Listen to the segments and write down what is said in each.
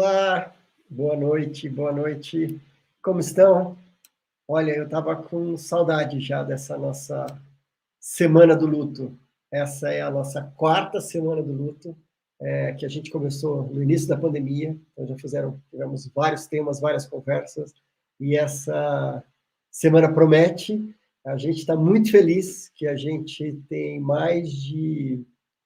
Olá, boa noite, boa noite. Como estão? Olha, eu estava com saudade já dessa nossa Semana do Luto. Essa é a nossa quarta Semana do Luto, que a gente começou no início da pandemia. Então já tivemos vários temas, várias conversas, e essa semana promete. A gente está muito feliz que a gente tem mais de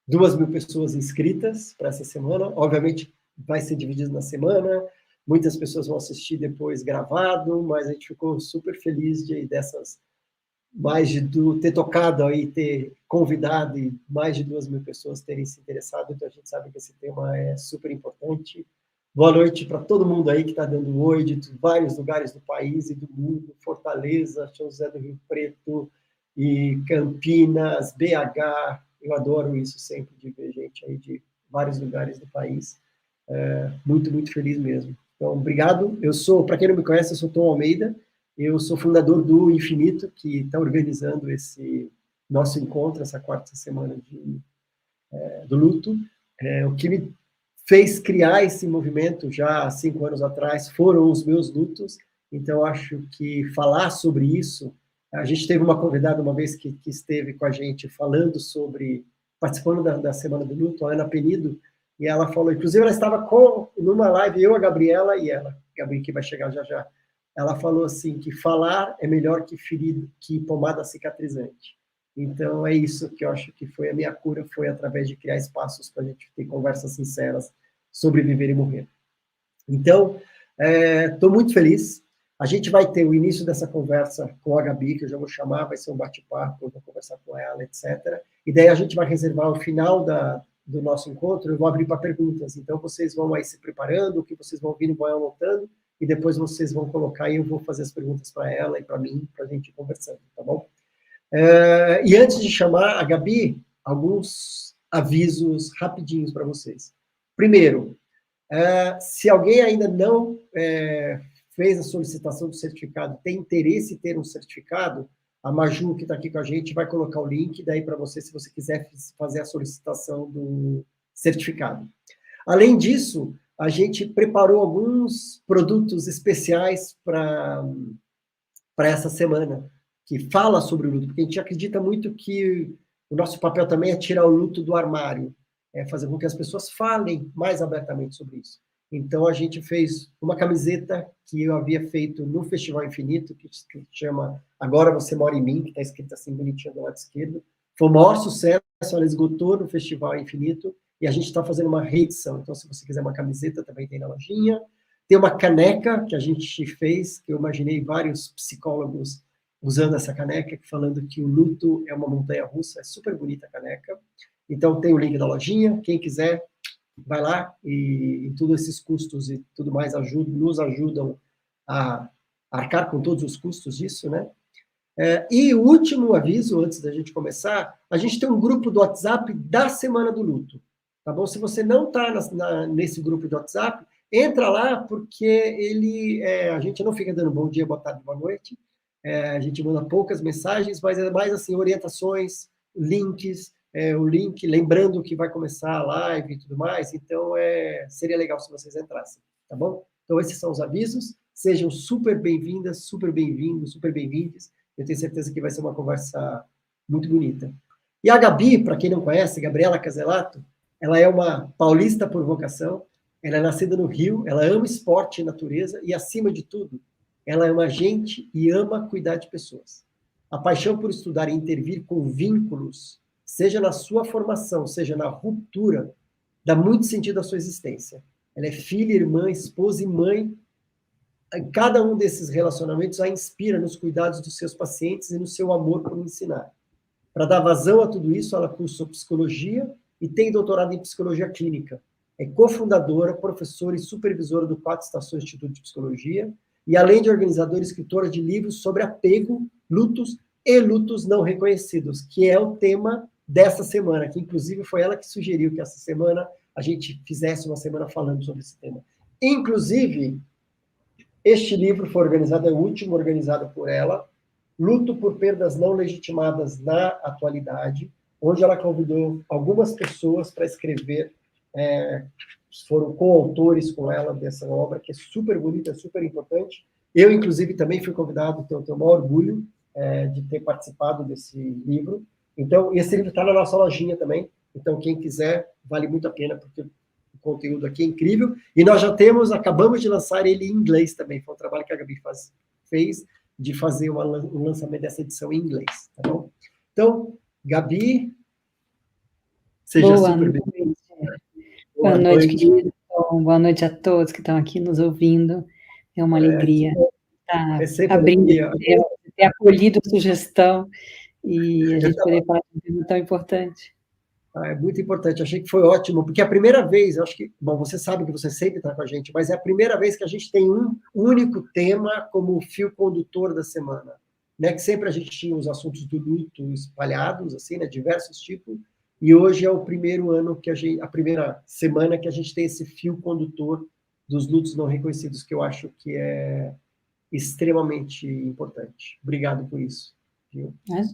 2.000 pessoas inscritas para essa semana. Obviamente, vai ser dividido na semana, muitas pessoas vão assistir depois gravado, mas a gente ficou super feliz dessas ter tocado aí, ter convidado e mais de 2.000 pessoas terem se interessado. Então a gente sabe que esse tema é super importante. Boa noite para todo mundo aí que está dando oi de vários lugares do país e do mundo, Fortaleza, São José do Rio Preto e Campinas, BH. Eu adoro isso sempre, de ver gente aí de vários lugares do país. Muito, muito feliz mesmo. Então, obrigado. Para quem não me conhece, eu sou Tom Almeida, eu sou fundador do Infinito, que está organizando esse nosso encontro, essa quarta semana do luto. O que me fez criar esse movimento já há 5 anos atrás foram os meus lutos, então acho que falar sobre isso, a gente teve uma convidada uma vez que esteve com a gente participando da Semana do Luto, a Ana Penido, e ela falou, inclusive ela estava numa live, eu, a Gabriela e ela, Gabi, que vai chegar já já, ela falou assim, que falar é melhor que pomada cicatrizante. Então, é isso que eu acho que foi a minha cura, foi através de criar espaços para a gente ter conversas sinceras sobre viver e morrer. Então, estou muito feliz. A gente vai ter o início dessa conversa com a Gabi, que eu já vou chamar, vai ser um bate-papo, eu vou conversar com ela, etc. E daí a gente vai reservar o final do nosso encontro, eu vou abrir para perguntas. Então, vocês vão aí se preparando, o que vocês vão ouvindo, vão anotando, e depois vocês vão colocar e eu vou fazer as perguntas para ela e para mim, para a gente ir conversando, tá bom? E antes de chamar a Gabi, alguns avisos rapidinhos para vocês. Primeiro, se alguém ainda não fez a solicitação do certificado, tem interesse em ter um certificado, a Maju, que está aqui com a gente, vai colocar o link daí para você, se você quiser fazer a solicitação do certificado. Além disso, a gente preparou alguns produtos especiais para essa semana, que fala sobre o luto, porque a gente acredita muito que o nosso papel também é tirar o luto do armário, fazer com que as pessoas falem mais abertamente sobre isso. Então, a gente fez uma camiseta que eu havia feito no Festival Infinito, que se chama Agora Você Mora em Mim, que está escrito assim bonitinho do lado esquerdo. Foi o maior sucesso, ela esgotou no Festival Infinito, e a gente está fazendo uma reedição. Então, se você quiser uma camiseta, também tem na lojinha. Tem uma caneca que a gente fez, que eu imaginei vários psicólogos usando essa caneca, falando que o luto é uma montanha-russa, é super bonita a caneca. Então, tem o link da lojinha, quem quiser, vai lá, e todos esses custos e tudo mais nos ajudam a arcar com todos os custos disso, né? E o último aviso, antes da gente começar, a gente tem um grupo do WhatsApp da Semana do Luto, tá bom? Se você não está nesse grupo do WhatsApp, entra lá, porque a gente não fica dando bom dia, boa tarde, boa noite, a gente manda poucas mensagens, mas é mais assim, orientações, links, o link, lembrando que vai começar a live e tudo mais, então seria legal se vocês entrassem, tá bom? Então esses são os avisos, sejam super bem-vindas, super bem-vindos, super bem-vindos, eu tenho certeza que vai ser uma conversa muito bonita. E a Gabi, para quem não conhece, Gabriela Caselato, ela é uma paulista por vocação, ela é nascida no Rio, ela ama esporte e natureza, e, acima de tudo, ela é uma gente e ama cuidar de pessoas. A paixão por estudar e intervir com vínculos, seja na sua formação, seja na ruptura, dá muito sentido à sua existência. Ela é filha, irmã, esposa e mãe. Cada um desses relacionamentos a inspira nos cuidados dos seus pacientes e no seu amor por ensinar. Para dar vazão a tudo isso, ela cursou psicologia e tem doutorado em psicologia clínica. É cofundadora, professora e supervisora do 4 Estações Instituto de Psicologia, e além de organizadora e escritora de livros sobre apego, lutos e lutos não reconhecidos, que é o tema dessa semana, que inclusive foi ela que sugeriu que essa semana a gente fizesse uma semana falando sobre esse tema. Inclusive, este livro foi organizado, é o último organizado por ela, Luto por Perdas Não Legitimadas na Atualidade, onde ela convidou algumas pessoas para escrever foram coautores com ela dessa obra, que é super bonita, super importante. Eu, inclusive, também fui convidado, então eu tenho o maior orgulho de ter participado desse livro. Então, esse livro está na nossa lojinha também, então quem quiser, vale muito a pena, porque o conteúdo aqui é incrível. E nós já acabamos de lançar ele em inglês também, foi um trabalho que a Gabi fez, de fazer um lançamento dessa edição em inglês, tá bom? Então, Gabi, seja super bem-vinda. Boa noite, querido. Boa noite a todos que estão aqui nos ouvindo. É uma alegria estar abrindo, ter acolhido a sugestão e a gente poder falar de um tema tão importante. É muito importante, achei que foi ótimo, porque é a primeira vez, eu acho que, bom, você sabe que você sempre está com a gente, mas é a primeira vez que a gente tem um único tema como fio condutor da semana, né? Que sempre a gente tinha os assuntos do luto espalhados, assim, né? Diversos tipos, e hoje é o primeiro ano a primeira semana que a gente tem esse fio condutor dos lutos não reconhecidos, que eu acho que é extremamente importante. Obrigado por isso.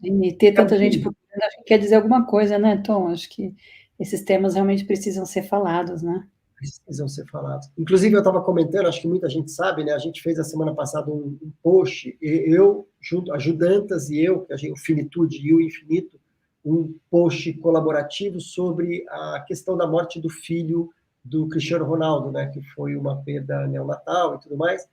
E ter tanta gente procurando, acho que quer dizer alguma coisa, né, Tom? Acho que esses temas realmente precisam ser falados, né? Precisam ser falados. Inclusive, eu estava comentando, acho que muita gente sabe, né? A gente fez a semana passada um post, eu, junto, a Judantas e eu, o Finitude e o Infinito, um post colaborativo sobre a questão da morte do filho do Cristiano Ronaldo, né? Que foi uma perda neonatal e tudo mais.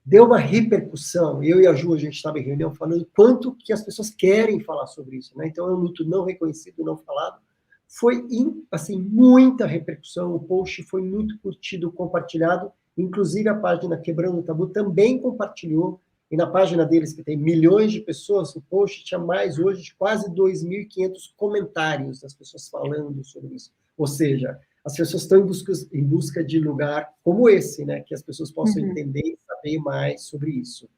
Deu uma repercussão. Eu e a Ju, a gente estava em reunião falando quanto que as pessoas querem falar sobre isso, né? Então, é um luto não reconhecido, não falado. Foi, assim, muita repercussão, o post foi muito curtido, compartilhado, inclusive a página Quebrando o Tabu também compartilhou, e na página deles, que tem milhões de pessoas, o post tinha mais hoje de quase 2.500 comentários das pessoas falando sobre isso. Ou seja, as pessoas estão em busca de lugar como esse, né, que as pessoas possam entender e saber mais sobre isso.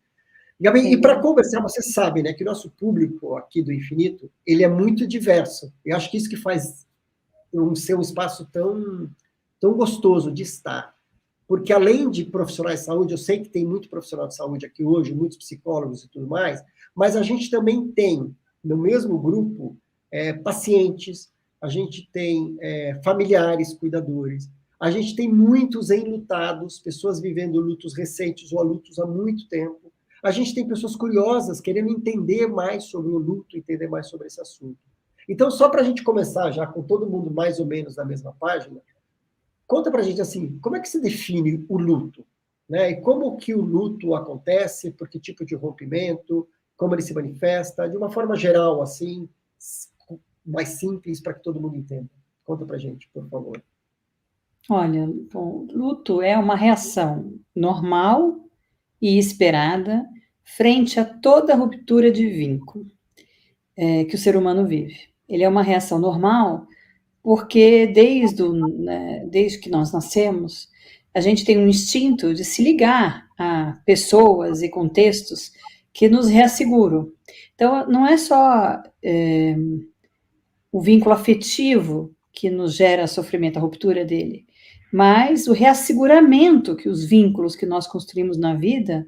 Gabi, e para conversar, você sabe, né, que o nosso público aqui do Infinito, ele é muito diverso. Eu acho que isso que faz ser um espaço tão gostoso de estar. Porque além de profissionais de saúde, eu sei que tem muito profissional de saúde aqui hoje, muitos psicólogos e tudo mais, mas a gente também tem, no mesmo grupo, pacientes, a gente tem familiares, cuidadores, a gente tem muitos enlutados, pessoas vivendo lutos recentes ou lutos há muito tempo, a gente tem pessoas curiosas querendo entender mais sobre o luto, entender mais sobre esse assunto. Então, só para a gente começar já com todo mundo mais ou menos na mesma página, conta para a gente, assim, como é que se define o luto? Né? E como que o luto acontece, por que tipo de rompimento, como ele se manifesta, de uma forma geral, assim, mais simples, para que todo mundo entenda. Conta para a gente, por favor. Olha, bom, luto é uma reação normal e esperada frente a toda ruptura de vínculo que o ser humano vive. Ele é uma reação normal porque desde que nós nascemos, a gente tem um instinto de se ligar a pessoas e contextos que nos reasseguram. Então, não é só o vínculo afetivo que nos gera sofrimento, a ruptura dele, mas o reasseguramento que os vínculos que nós construímos na vida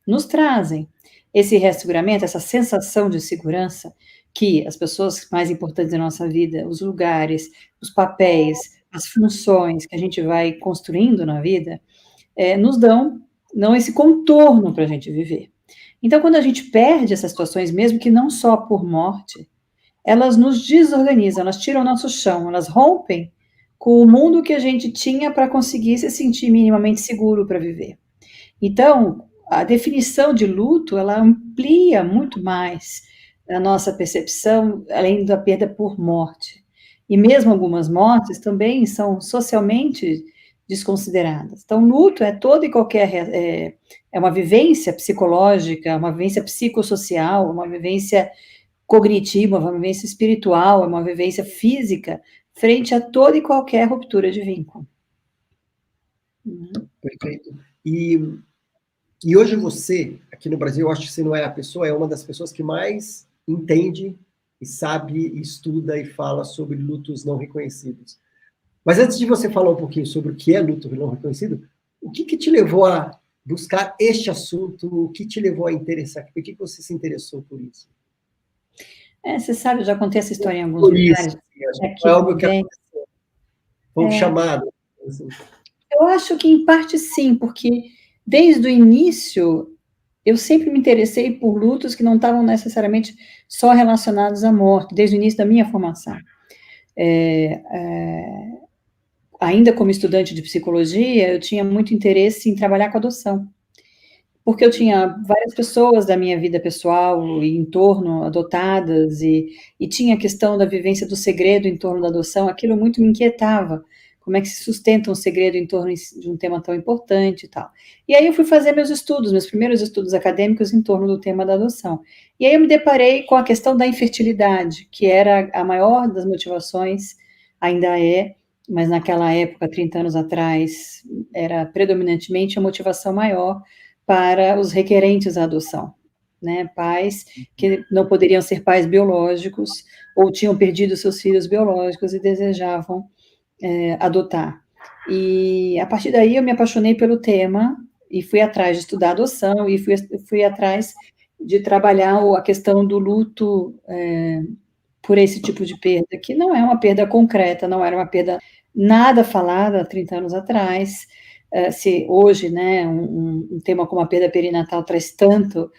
nos trazem. Esse reasseguramento, essa sensação de segurança que as pessoas mais importantes da nossa vida, os lugares, os papéis, as funções que a gente vai construindo na vida, nos dão esse contorno para a gente viver. Então, quando a gente perde essas situações, mesmo que não só por morte, elas nos desorganizam, elas tiram o nosso chão, elas rompem com o mundo que a gente tinha para conseguir se sentir minimamente seguro para viver. Então, a definição de luto, ela amplia muito mais a nossa percepção, além da perda por morte. E mesmo algumas mortes também são socialmente desconsideradas. Então, luto é toda e qualquer... é uma vivência psicológica, uma vivência psicossocial, uma vivência cognitiva, uma vivência espiritual, uma vivência física, frente a toda e qualquer ruptura de vínculo. Perfeito. E hoje você, aqui no Brasil, eu acho que você não é a pessoa, é uma das pessoas que mais entende e sabe, estuda e fala sobre lutos não reconhecidos. Mas antes de você falar um pouquinho sobre o que é luto não reconhecido, o que te levou a buscar este assunto? O que te levou a interessar? Por que você se interessou por isso? Você sabe, eu já contei essa história em alguns lugares. É algo que aconteceu. Foi um chamado. Assim. Eu acho que, em parte, sim, porque desde o início eu sempre me interessei por lutos que não estavam necessariamente só relacionados à morte, desde o início da minha formação. Ainda como estudante de psicologia, eu tinha muito interesse em trabalhar com adoção, porque eu tinha várias pessoas da minha vida pessoal e em torno adotadas, e tinha a questão da vivência do segredo em torno da adoção, aquilo muito me inquietava, como é que se sustenta um segredo em torno de um tema tão importante e tal. E aí eu fui fazer meus primeiros estudos acadêmicos em torno do tema da adoção. E aí eu me deparei com a questão da infertilidade, que era a maior das motivações, ainda é, mas naquela época, 30 anos atrás, era predominantemente a motivação maior para os requerentes à adoção, né? Pais que não poderiam ser pais biológicos ou tinham perdido seus filhos biológicos e desejavam adotar. E a partir daí eu me apaixonei pelo tema e fui atrás de estudar adoção e fui atrás de trabalhar a questão do luto por esse tipo de perda, que não é uma perda concreta, não era uma perda nada falada há 30 anos atrás. Se hoje, né, um tema como a perda perinatal traz tanto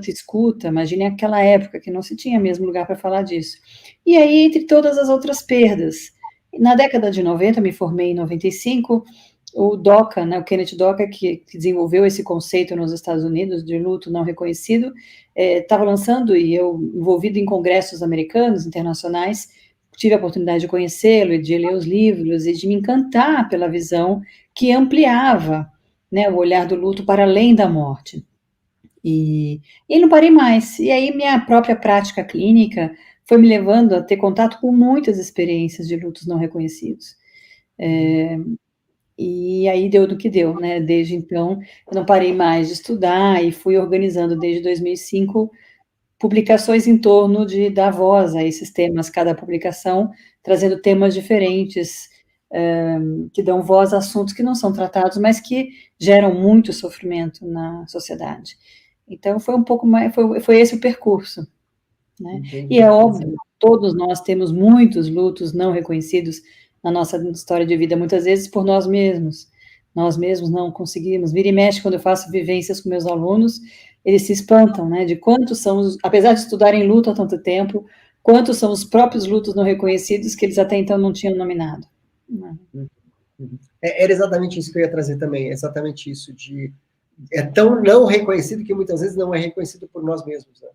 escuta, imagine aquela época que não se tinha mesmo lugar para falar disso. E aí, entre todas as outras perdas, na década de 90, me formei em 95, o DOCA, né, o Kenneth DOCA, que desenvolveu esse conceito nos Estados Unidos de luto não reconhecido, estava lançando, e eu, envolvido em congressos americanos, internacionais, tive a oportunidade de conhecê-lo e de ler os livros e de me encantar pela visão que ampliava, né, o olhar do luto para além da morte. E não parei mais. E aí minha própria prática clínica foi me levando a ter contato com muitas experiências de lutos não reconhecidos. E aí deu do que deu, né? Desde então, eu não parei mais de estudar e fui organizando desde 2005 publicações em torno de dar voz a esses temas, cada publicação trazendo temas diferentes, que dão voz a assuntos que não são tratados, mas que geram muito sofrimento na sociedade. Então, foi um pouco mais, foi esse o percurso, né? E é óbvio, todos nós temos muitos lutos não reconhecidos na nossa história de vida, muitas vezes por nós mesmos não conseguimos. Vira e mexe, quando eu faço vivências com meus alunos, eles se espantam, né, de quantos são, apesar de estudarem luto há tanto tempo, quantos são os próprios lutos não reconhecidos que eles até então não tinham nominado. Era exatamente isso que eu ia trazer também, exatamente isso, é tão não reconhecido que muitas vezes não é reconhecido por nós mesmos, né?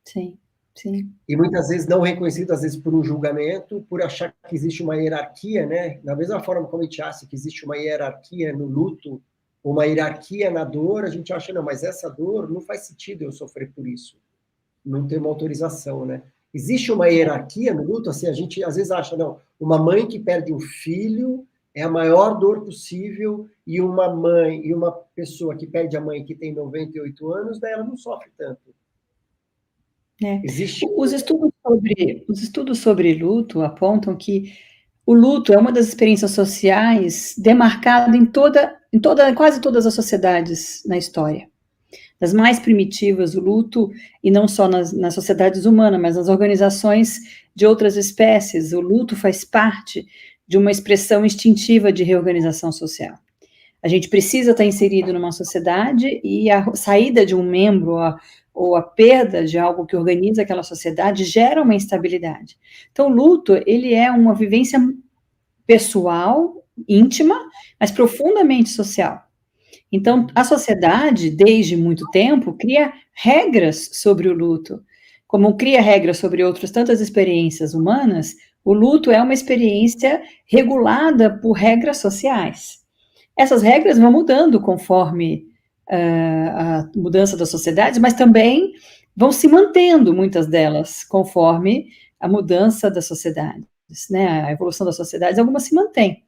Sim, sim. E muitas vezes não reconhecido, às vezes por um julgamento, por achar que existe uma hierarquia, né? Da mesma forma como a gente acha que existe uma hierarquia no luto, uma hierarquia na dor, a gente acha, não, mas essa dor não faz sentido eu sofrer por isso. Não tem uma autorização, né? Existe uma hierarquia no luto, assim, a gente às vezes acha, não, uma mãe que perde um filho é a maior dor possível, e uma pessoa que perde a mãe que tem 98 anos, daí ela não sofre tanto. Existe... Os estudos sobre luto apontam que o luto é uma das experiências sociais demarcada em quase todas as sociedades na história. Das mais primitivas, o luto, e não só nas sociedades humanas, mas nas organizações de outras espécies, o luto faz parte de uma expressão instintiva de reorganização social. A gente precisa estar inserido numa sociedade, e a saída de um membro ou a perda de algo que organiza aquela sociedade gera uma instabilidade. Então, o luto, ele é uma vivência pessoal, íntima, mas profundamente social. Então, a sociedade, desde muito tempo, cria regras sobre o luto. Como cria regras sobre outras tantas experiências humanas, o luto é uma experiência regulada por regras sociais. Essas regras vão mudando conforme a mudança das sociedades, mas também vão se mantendo, muitas delas, conforme a mudança das sociedades, né? A evolução das sociedades, algumas se mantêm.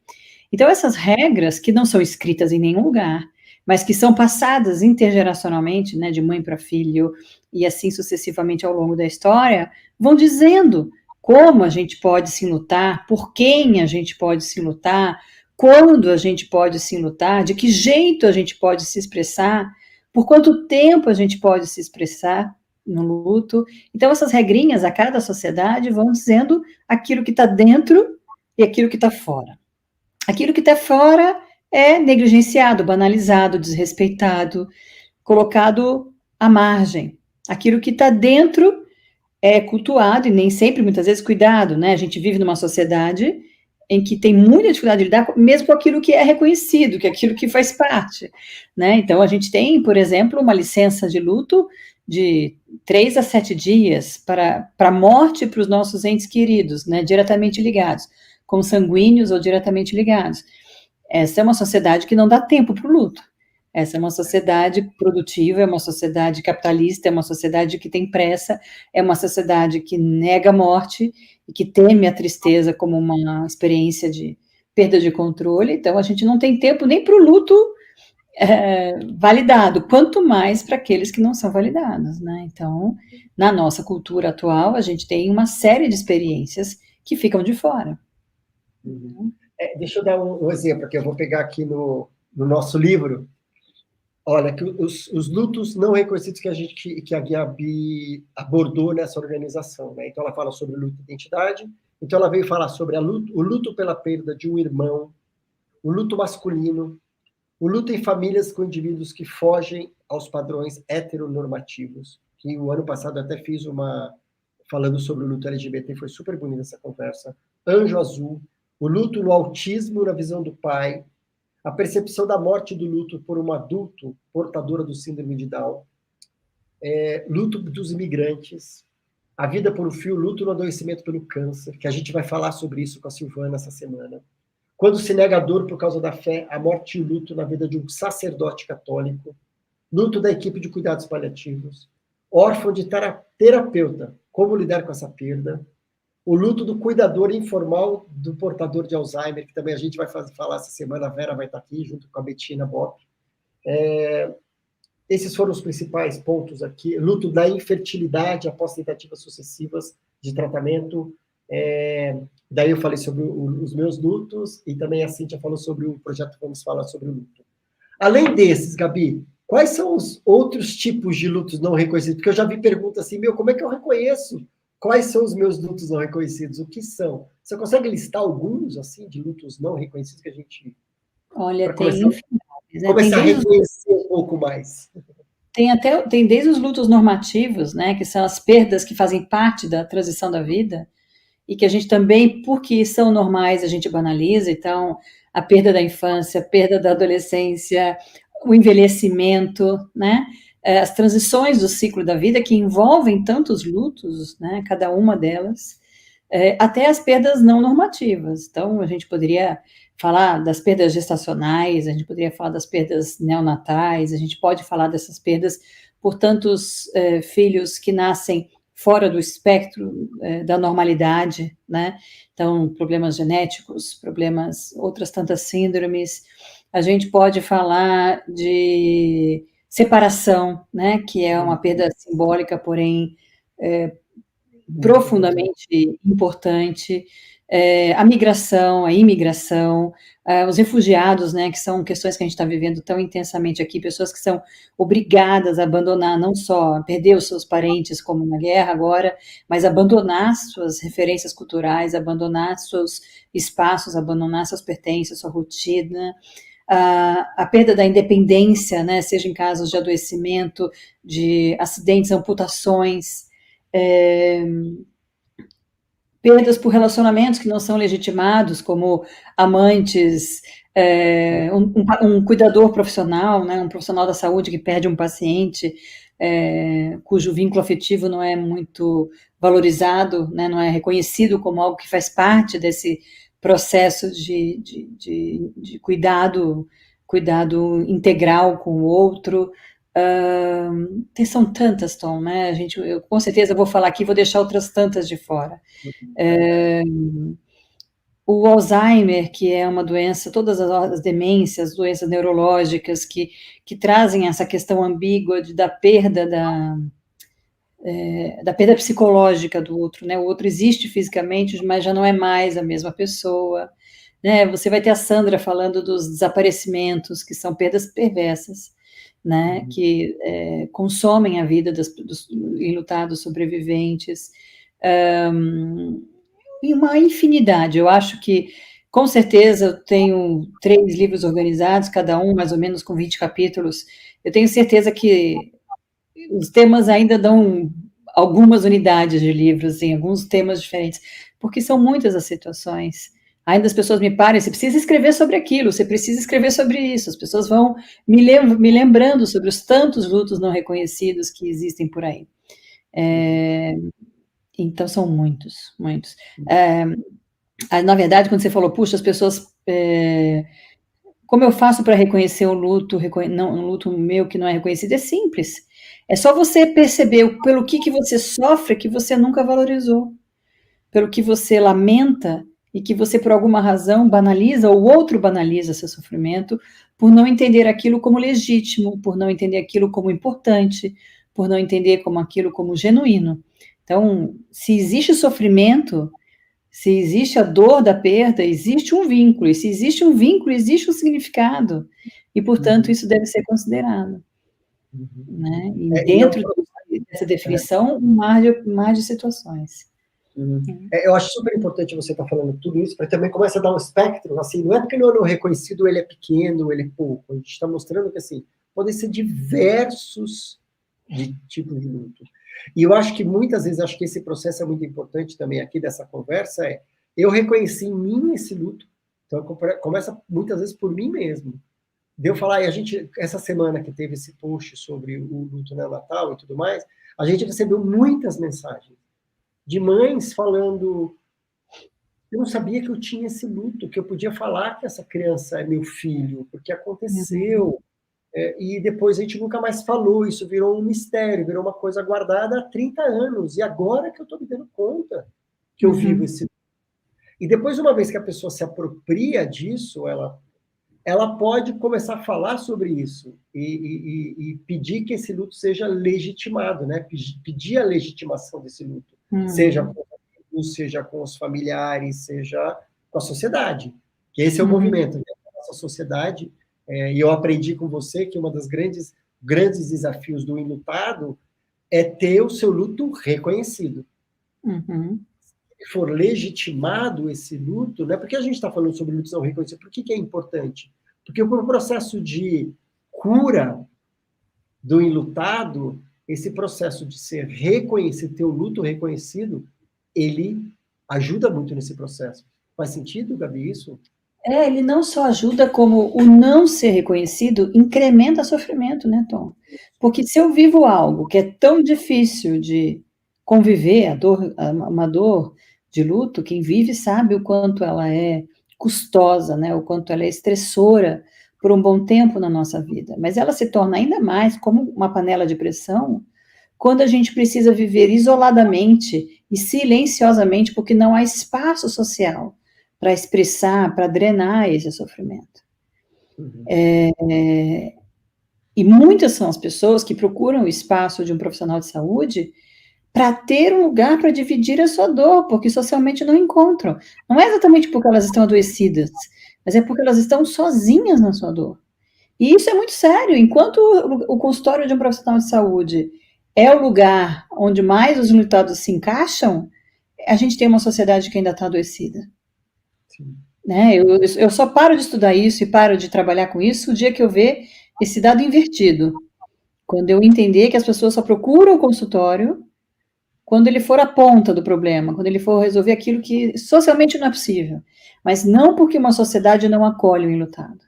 Então, essas regras, que não são escritas em nenhum lugar, mas que são passadas intergeracionalmente, né, de mãe para filho, e assim sucessivamente ao longo da história, vão dizendo como a gente pode se lutar, por quem a gente pode se lutar, quando a gente pode se lutar, de que jeito a gente pode se expressar, por quanto tempo a gente pode se expressar no luto. Então, essas regrinhas a cada sociedade vão dizendo aquilo que está dentro e aquilo que está fora. Aquilo que está fora é negligenciado, banalizado, desrespeitado, colocado à margem. Aquilo que está dentro é cultuado e nem sempre, muitas vezes, cuidado, né? A gente vive numa sociedade em que tem muita dificuldade de lidar mesmo com aquilo que é reconhecido, que é aquilo que faz parte, né? Então, a gente tem, por exemplo, uma licença de luto de 3 a 7 dias para a morte para os nossos entes queridos, né? Diretamente ligados, consanguíneos ou diretamente ligados. Essa é uma sociedade que não dá tempo para o luto. Essa é uma sociedade produtiva, é uma sociedade capitalista, é uma sociedade que tem pressa, é uma sociedade que nega a morte e que teme a tristeza como uma experiência de perda de controle. Então, a gente não tem tempo nem para o luto validado, quanto mais para aqueles que não são validados, né? Então, na nossa cultura atual, a gente tem uma série de experiências que ficam de fora. Deixa eu dar um exemplo, que eu vou pegar aqui no nosso livro. Olha, que os lutos não reconhecidos que a Gabi abordou nessa organização, né? Então, ela fala sobre o luto de identidade, então ela veio falar sobre o luto pela perda de um irmão, o luto masculino, o luto em famílias com indivíduos que fogem aos padrões heteronormativos, que o ano passado eu até fiz falando sobre o luto LGBT, foi super bonita essa conversa. Anjo Azul, o luto no autismo na visão do pai, a percepção da morte do luto por um adulto portadora do síndrome de Down, luto dos imigrantes, a vida por um fio, luto no adoecimento pelo câncer, que a gente vai falar sobre isso com a Silvana essa semana. Quando se nega a dor por causa da fé, a morte e o luto na vida de um sacerdote católico, luto da equipe de cuidados paliativos, órfão de terapeuta, como lidar com essa perda, o luto do cuidador informal do portador de Alzheimer, que também a gente vai falar essa semana, a Vera vai estar aqui, junto com a Bettina Bopp. Esses foram os principais pontos aqui. Luto da infertilidade após tentativas sucessivas de tratamento. Daí eu falei sobre os meus lutos, e também a Cíntia falou sobre o projeto Vamos Falar sobre o Luto. Além desses, Gabi, quais são os outros tipos de lutos não reconhecidos? Porque eu já vi perguntas assim, como é que eu reconheço? Quais são os meus lutos não reconhecidos? O que são? Você consegue listar alguns, assim, de lutos não reconhecidos que a gente... Olha, tem infinidades, né? Começar a reconhecer um pouco mais. Tem desde os lutos normativos, né, que são as perdas que fazem parte da transição da vida, e que a gente também, porque são normais, a gente banaliza. Então, a perda da infância, a perda da adolescência, o envelhecimento, né, as transições do ciclo da vida, que envolvem tantos lutos, né, cada uma delas, até as perdas não normativas. Então, a gente poderia falar das perdas gestacionais, a gente poderia falar das perdas neonatais, a gente pode falar dessas perdas por tantos filhos que nascem fora do espectro da normalidade, né? Então, problemas genéticos, outras tantas síndromes. A gente pode falar de separação, né? Que é uma perda simbólica, porém profundamente importante. A migração, a imigração, os refugiados, né, que são questões que a gente está vivendo tão intensamente aqui, pessoas que são obrigadas a abandonar, não só perder os seus parentes, como na guerra agora, mas abandonar suas referências culturais, abandonar seus espaços, abandonar seus pertences, sua rotina, a perda da independência, né, seja em casos de adoecimento, de acidentes, amputações, perdas por relacionamentos que não são legitimados, como amantes, um cuidador profissional, né, um profissional da saúde que perde um paciente, cujo vínculo afetivo não é muito valorizado, né, não é reconhecido como algo que faz parte desse processo de cuidado integral com o outro. São tantas, Tom, né? Eu com certeza vou falar aqui, vou deixar outras tantas de fora. O Alzheimer, que é uma doença, todas as demências, doenças neurológicas que trazem essa questão ambígua da perda da perda psicológica do outro, né? O outro existe fisicamente, mas já não é mais a mesma pessoa, né? Você vai ter a Sandra falando dos desaparecimentos, que são perdas perversas, né? Que consomem a vida dos enlutados sobreviventes. uma infinidade. Eu acho que, com certeza, eu tenho 3 livros organizados, cada um mais ou menos com 20 capítulos. Eu tenho certeza que os temas ainda dão algumas unidades de livros, em alguns temas diferentes, porque são muitas as situações. Ainda as pessoas me param, você precisa escrever sobre aquilo, você precisa escrever sobre isso. As pessoas vão me lembrando sobre os tantos lutos não reconhecidos que existem por aí. Então, são muitos, muitos. Na verdade, quando você falou, puxa, as pessoas... como eu faço para reconhecer um luto, um luto meu que não é reconhecido? É simples. É só você perceber pelo que você sofre que você nunca valorizou, pelo que você lamenta e que você, por alguma razão, banaliza, ou o outro banaliza seu sofrimento, por não entender aquilo como legítimo, por não entender aquilo como importante, por não entender como aquilo como genuíno. Então, se existe sofrimento, se existe a dor da perda, existe um vínculo, e se existe um vínculo, existe um significado, e, portanto, isso deve ser considerado. Né? E dentro dessa definição, um mar de situações. Eu acho super importante você estar falando tudo isso, porque também começa a dar um espectro, assim, não é porque no reconhecido ele é pequeno, ele é pouco, a gente está mostrando que, assim, podem ser diversos de tipos de luto. E eu acho que muitas vezes, acho que esse processo é muito importante também aqui dessa conversa, eu reconheci em mim esse luto, então começa muitas vezes por mim mesmo. De eu falar, e a gente, essa semana que teve esse post sobre o luto neonatal e tudo mais, a gente recebeu muitas mensagens de mães falando, eu não sabia que eu tinha esse luto, que eu podia falar que essa criança é meu filho, porque aconteceu, e depois a gente nunca mais falou, isso virou um mistério, virou uma coisa guardada há 30 anos, e agora que eu estou me dando conta que eu vivo esse luto. E depois, uma vez que a pessoa se apropria disso, ela pode começar a falar sobre isso e pedir que esse luto seja legitimado, né? Pedir a legitimação desse luto, seja com os amigos, seja com os familiares, seja com a sociedade. Que esse é o movimento da nossa sociedade. E eu aprendi com você que uma das grandes desafios do enlutado é ter o seu luto reconhecido. Se for legitimado esse luto, né? Porque a gente está falando sobre lutos não reconhecidos, por que é importante? Porque o processo de cura do enlutado, esse processo de ser reconhecido, ter o luto reconhecido, ele ajuda muito nesse processo. Faz sentido, Gabi, isso? Ele não só ajuda, como o não ser reconhecido incrementa sofrimento, né, Tom? Porque se eu vivo algo que é tão difícil de conviver, uma dor de luto, quem vive sabe o quanto ela é custosa, né, o quanto ela é estressora por um bom tempo na nossa vida. Mas ela se torna ainda mais como uma panela de pressão quando a gente precisa viver isoladamente e silenciosamente, porque não há espaço social para expressar, para drenar esse sofrimento. E muitas são as pessoas que procuram o espaço de um profissional de saúde para ter um lugar para dividir a sua dor, porque socialmente não encontram. Não é exatamente porque elas estão adoecidas, mas é porque elas estão sozinhas na sua dor. E isso é muito sério. Enquanto o consultório de um profissional de saúde é o lugar onde mais os enlutados se encaixam, a gente tem uma sociedade que ainda está adoecida. Né? Eu só paro de estudar isso e paro de trabalhar com isso o dia que eu ver esse dado invertido. Quando eu entender que as pessoas só procuram o consultório quando ele for a ponta do problema, quando ele for resolver aquilo que socialmente não é possível. Mas não porque uma sociedade não acolhe o enlutado.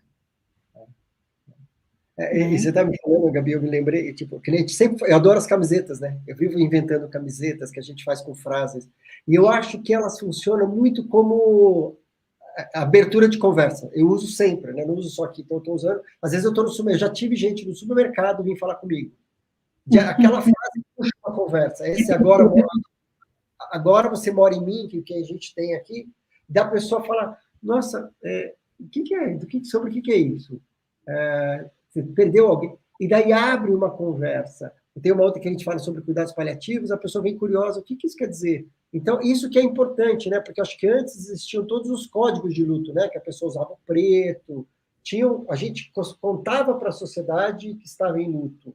E você está me falando, Gabi, eu me lembrei, tipo, que a gente sempre, eu adoro as camisetas, né? Eu vivo inventando camisetas que a gente faz com frases. E eu acho que elas funcionam muito como abertura de conversa. Eu uso sempre, né? Não uso só aqui, então eu estou usando. Às vezes eu estou no supermercado, já tive gente no supermercado vir falar comigo. Aquela frase puxa uma conversa. Esse agora você mora em mim, que a gente tem aqui, da pessoa falar, nossa, o que é? Sobre o que é isso? Você perdeu alguém? E daí abre uma conversa. Tem uma outra que a gente fala sobre cuidados paliativos, a pessoa vem curiosa, o que isso quer dizer? Então, isso que é importante, né? Porque acho que antes existiam todos os códigos de luto, né? Que a pessoa usava preto, a gente contava para a sociedade que estava em luto.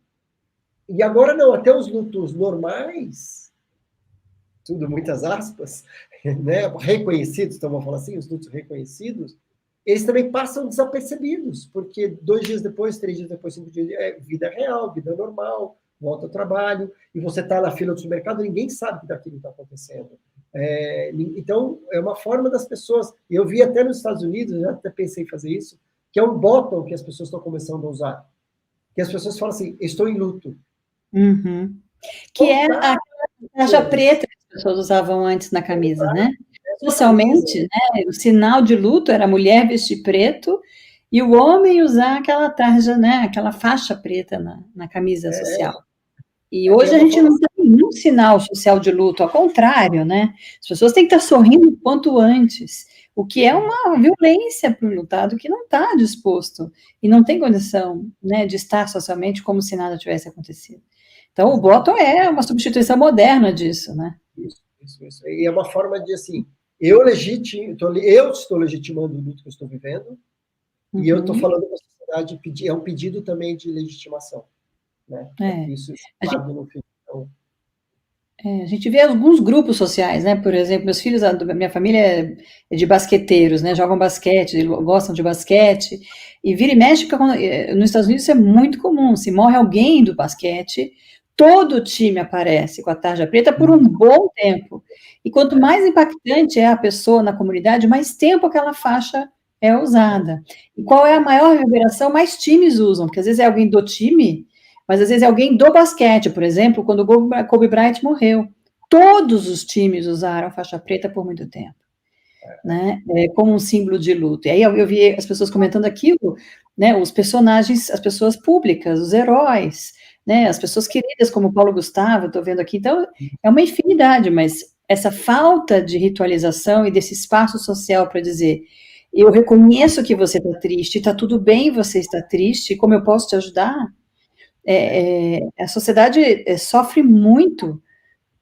E agora não, até os lutos normais, tudo muitas aspas, né, reconhecidos, então vamos falar assim, os lutos reconhecidos, eles também passam desapercebidos, porque 2 dias depois, 3 dias depois, 5 dias, é vida real, vida normal, volta ao trabalho, e você está na fila do supermercado, ninguém sabe que daquilo está acontecendo. Então, é uma forma das pessoas, eu vi até nos Estados Unidos, já até pensei em fazer isso, que é um botão que as pessoas estão começando a usar, que as pessoas falam assim, estou em luto. Uhum. Que é a tarja preta que as pessoas usavam antes na camisa, né? Socialmente, né, o sinal de luto era a mulher vestir preto e o homem usar aquela tarja, né, aquela faixa preta na camisa social. E hoje a gente não tem nenhum sinal social de luto, ao contrário, né? As pessoas têm que estar sorrindo o quanto antes, o que é uma violência para o lutado que não está disposto e não tem condição, né, de estar socialmente como se nada tivesse acontecido. Então, o bottom é uma substituição moderna disso, né? Isso. E é uma forma de, assim, eu estou legitimando o luto que eu estou vivendo, e eu estou falando para a sociedade, é um pedido também de legitimação, né? Isso no final. A gente vê alguns grupos sociais, né? Por exemplo, meus filhos, minha família é de basqueteiros, né? Jogam basquete, gostam de basquete, e vira e mexe, nos Estados Unidos isso é muito comum, se morre alguém do basquete, todo o time aparece com a tarja preta por um bom tempo. E quanto mais impactante é a pessoa na comunidade, mais tempo aquela faixa é usada. E qual é a maior reverberação? Mais times usam, porque às vezes é alguém do time, mas às vezes é alguém do basquete, por exemplo, quando o Kobe Bryant morreu. Todos os times usaram faixa preta por muito tempo, né? Como um símbolo de luto. E aí eu vi as pessoas comentando aquilo, né? Os personagens, as pessoas públicas, os heróis, né? As pessoas queridas, como Paulo Gustavo, estou vendo aqui. Então, é uma infinidade, mas essa falta de ritualização e desse espaço social para dizer eu reconheço que você está triste, está tudo bem você estar triste, como eu posso te ajudar? A sociedade sofre muito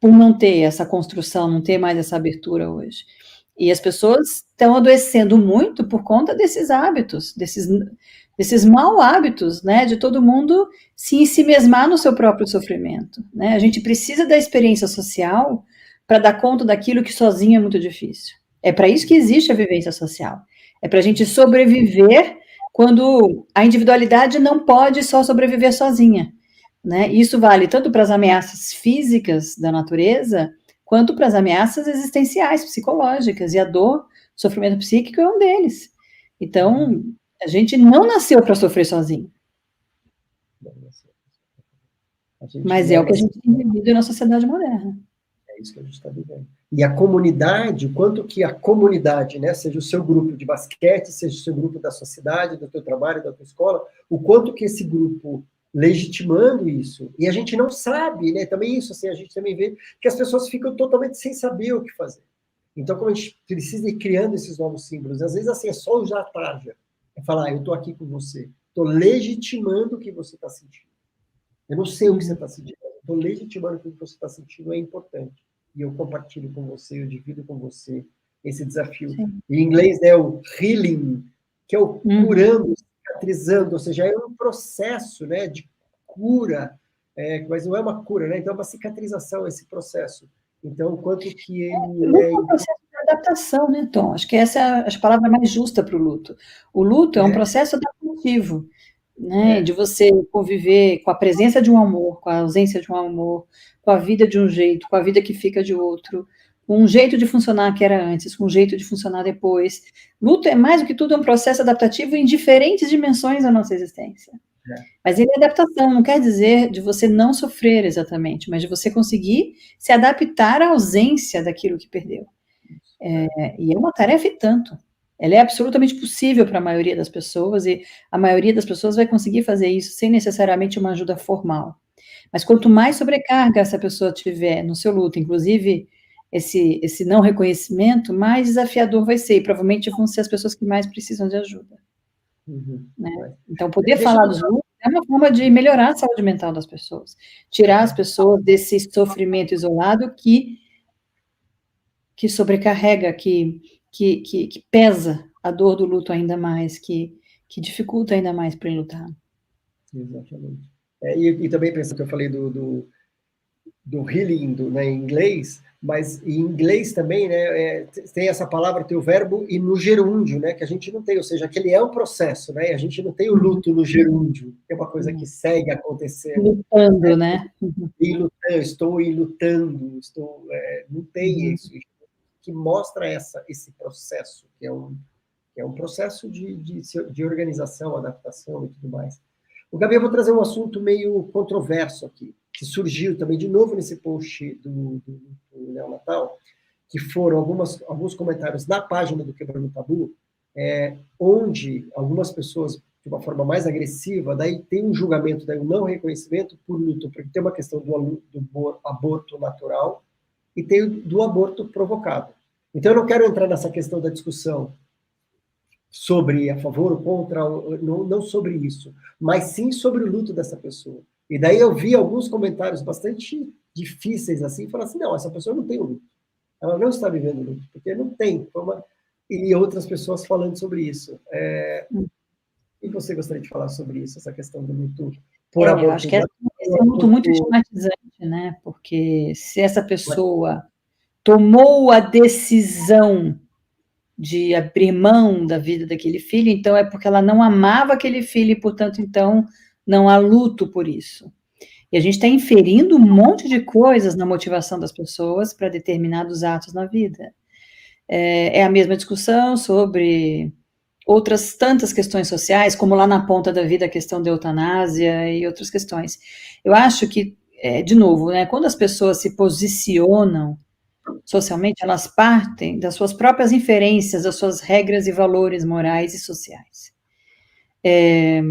por não ter essa construção, não ter mais essa abertura hoje. E as pessoas estão adoecendo muito por conta desses hábitos, desses mau hábitos, né, de todo mundo se ensimesmar no seu próprio sofrimento, né? A gente precisa da experiência social para dar conta daquilo que sozinho é muito difícil. É para isso que existe a vivência social. É para a gente sobreviver quando a individualidade não pode só sobreviver sozinha, né? Isso vale tanto para as ameaças físicas da natureza, quanto para as ameaças existenciais, psicológicas, e a dor, o sofrimento psíquico é um deles. Então, a gente não nasceu para sofrer sozinho. Mas é o que a gente tem vivido na sociedade moderna. É isso que a gente está vivendo. E a comunidade, o quanto que a comunidade, né, seja o seu grupo de basquete, seja o seu grupo da sociedade, do teu trabalho, da tua escola, o quanto que esse grupo legitimando isso, e a gente não sabe, né, também isso, assim, a gente também vê que as pessoas ficam totalmente sem saber o que fazer. Então, como a gente precisa ir criando esses novos símbolos, às vezes, assim, é só usar a tarja, é falar, eu estou aqui com você, estou legitimando o que você está sentindo. Eu não sei o que você está sentindo, estou legitimando o que você está sentindo, é importante. E eu compartilho com você, eu divido com você esse desafio. Sim. Em inglês é o healing, que é o curando, cicatrizando, ou seja, é um processo, né, de cura, mas não é uma cura, né? Então é uma cicatrização esse processo. Então, quanto que ele é um processo de adaptação, né, Tom? Acho que essa é a palavra mais justa para o luto. O luto é um processo adaptativo, né, de você conviver com a presença de um amor, com a ausência de um amor, com a vida de um jeito, com a vida que fica de outro, com um jeito de funcionar que era antes, com um jeito de funcionar depois. Luto é mais do que tudo um processo adaptativo em diferentes dimensões da nossa existência. Mas ele é adaptação, não quer dizer de você não sofrer exatamente, mas de você conseguir se adaptar à ausência daquilo que perdeu. E é uma tarefa e tanto. Ela é absolutamente possível para a maioria das pessoas, e a maioria das pessoas vai conseguir fazer isso sem necessariamente uma ajuda formal. Mas quanto mais sobrecarga essa pessoa tiver no seu luto, inclusive esse não reconhecimento, mais desafiador vai ser, e provavelmente vão ser as pessoas que mais precisam de ajuda. Né? Então, poder falar dos lutos é uma forma de melhorar a saúde mental das pessoas, tirar as pessoas desse sofrimento isolado que sobrecarrega, que pesa a dor do luto ainda mais, que dificulta ainda mais para ele lutar. Exatamente. E também pensando que eu falei do healing, né, em inglês, mas em inglês também, né, tem essa palavra, tem o verbo e no gerúndio, né, que a gente não tem, ou seja, que ele é um processo, né, a gente não tem o luto no gerúndio, que é uma coisa que segue acontecendo. Lutando, né? Estou lutando, não tem isso, que mostra esse processo, que é um processo de organização, adaptação e tudo mais. O Gabi, eu vou trazer um assunto meio controverso aqui, que surgiu também de novo nesse post do Neonatal, que foram alguns comentários na página do Quebrando o Tabu, onde algumas pessoas, de uma forma mais agressiva, daí tem um julgamento, daí um não reconhecimento por luto, porque tem uma questão do aborto natural e tem do aborto provocado. Então, eu não quero entrar nessa questão da discussão sobre a favor ou contra, não sobre isso, mas sim sobre o luto dessa pessoa. E daí eu vi alguns comentários bastante difíceis, assim, falar assim, não, essa pessoa não tem o luto. Ela não está vivendo o luto, porque não tem. E outras pessoas falando sobre isso. E você gostaria de falar sobre isso, essa questão do luto por aborto? Eu acho que esse é um luto muito estigmatizante, né? Porque se essa pessoa tomou a decisão de abrir mão da vida daquele filho, então é porque ela não amava aquele filho e, portanto, então, não há luto por isso. E a gente está inferindo um monte de coisas na motivação das pessoas para determinados atos na vida. É a mesma discussão sobre outras tantas questões sociais, como lá na ponta da vida a questão da eutanásia e outras questões. Eu acho que, de novo, né, quando as pessoas se posicionam socialmente, elas partem das suas próprias inferências, das suas regras e valores morais e sociais. E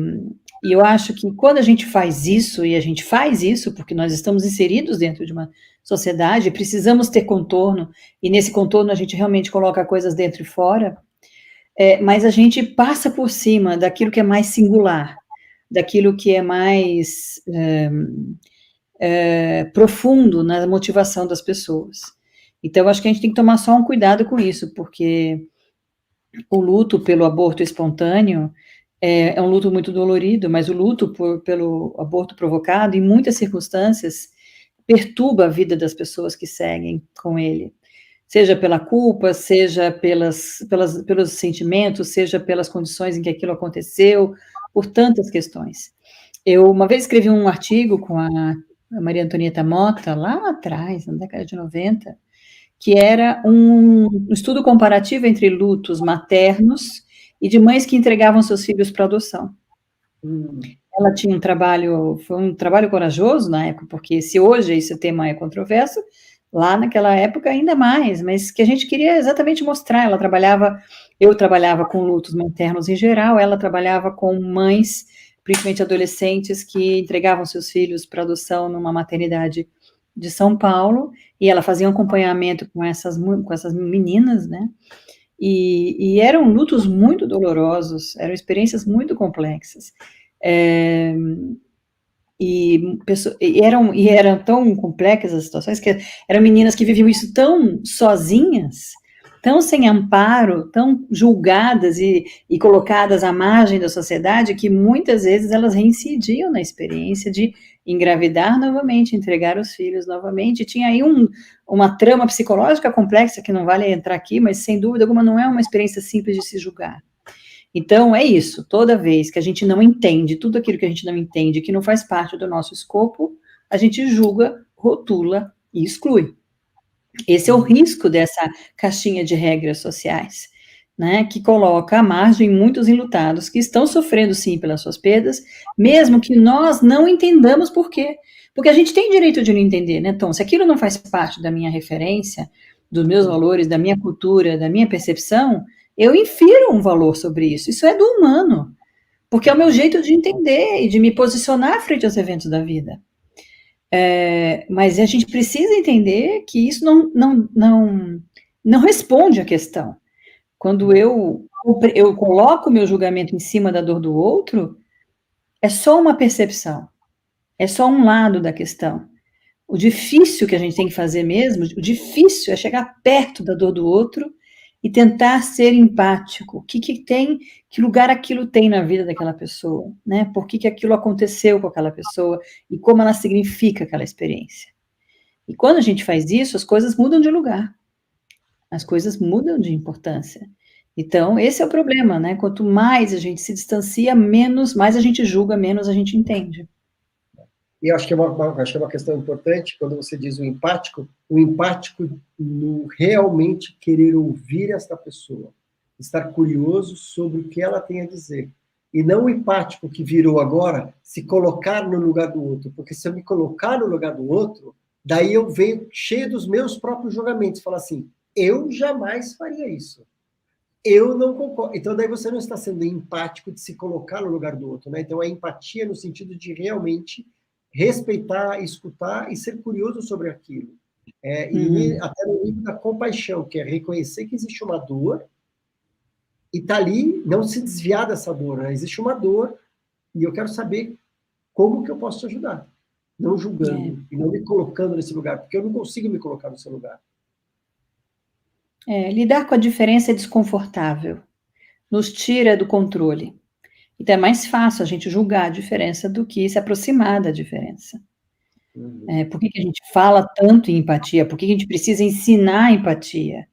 eu acho que quando a gente faz isso, e a gente faz isso porque nós estamos inseridos dentro de uma sociedade, precisamos ter contorno, e nesse contorno a gente realmente coloca coisas dentro e fora, mas a gente passa por cima daquilo que é mais singular, daquilo que é mais profundo na motivação das pessoas. Então, acho que a gente tem que tomar só um cuidado com isso, porque o luto pelo aborto espontâneo é um luto muito dolorido, mas o luto pelo aborto provocado, em muitas circunstâncias, perturba a vida das pessoas que seguem com ele. Seja pela culpa, seja pelos sentimentos, seja pelas condições em que aquilo aconteceu, por tantas questões. Eu uma vez escrevi um artigo com a Maria Antonieta Mota, lá atrás, na década de 90, que era um estudo comparativo entre lutos maternos e de mães que entregavam seus filhos para adoção. Ela tinha foi um trabalho corajoso na época, porque se hoje esse tema é controverso, lá naquela época ainda mais, mas que a gente queria exatamente mostrar. Eu trabalhava com lutos maternos em geral, ela trabalhava com mães, principalmente adolescentes, que entregavam seus filhos para adoção numa maternidade de São Paulo, e ela fazia um acompanhamento com essas meninas, né? E eram lutos muito dolorosos, eram experiências muito complexas. E eram tão complexas as situações, que eram meninas que viviam isso tão sozinhas, tão sem amparo, tão julgadas e colocadas à margem da sociedade, que muitas vezes elas reincidiam na experiência de engravidar novamente, entregar os filhos novamente. Tinha aí uma trama psicológica complexa, que não vale entrar aqui, mas sem dúvida alguma não é uma experiência simples de se julgar. Então, é isso, toda vez que a gente não entende, tudo aquilo que a gente não entende, que não faz parte do nosso escopo, a gente julga, rotula e exclui. Esse é o risco dessa caixinha de regras sociais, né, que coloca à margem muitos enlutados que estão sofrendo, sim, pelas suas perdas, mesmo que nós não entendamos por quê. Porque a gente tem direito de não entender, né, Tom? Se aquilo não faz parte da minha referência, dos meus valores, da minha cultura, da minha percepção, eu infiro um valor sobre isso. Isso é do humano, porque é o meu jeito de entender e de me posicionar frente aos eventos da vida. Mas a gente precisa entender que isso não responde à questão. Quando eu coloco o meu julgamento em cima da dor do outro, é só uma percepção, é só um lado da questão. O difícil que a gente tem que fazer mesmo, o difícil é chegar perto da dor do outro e tentar ser empático. Que lugar aquilo tem na vida daquela pessoa, né? Por que aquilo aconteceu com aquela pessoa e como ela significa aquela experiência. E quando a gente faz isso, as coisas mudam de lugar, as coisas mudam de importância. Então, esse é o problema, né? Quanto mais a gente se distancia, mais a gente julga, menos a gente entende. E eu acho que acho que é uma questão importante, quando você diz o empático no realmente querer ouvir esta pessoa, estar curioso sobre o que ela tem a dizer. E não o empático que virou agora se colocar no lugar do outro, porque se eu me colocar no lugar do outro, daí eu venho cheio dos meus próprios julgamentos, falar assim, eu jamais faria isso. Eu não concordo. Então, daí você não está sendo empático de se colocar no lugar do outro, né? Então, é empatia no sentido de realmente respeitar, escutar e ser curioso sobre aquilo. E até no nível da compaixão, que é reconhecer que existe uma dor e tá ali, não se desviar dessa dor, né? Existe uma dor e eu quero saber como que eu posso te ajudar. Não julgando e não me colocando nesse lugar, porque eu não consigo me colocar no seu lugar. Lidar com a diferença é desconfortável, nos tira do controle. Então é mais fácil a gente julgar a diferença do que se aproximar da diferença. Por que a gente fala tanto em empatia? Por que a gente precisa ensinar a empatia?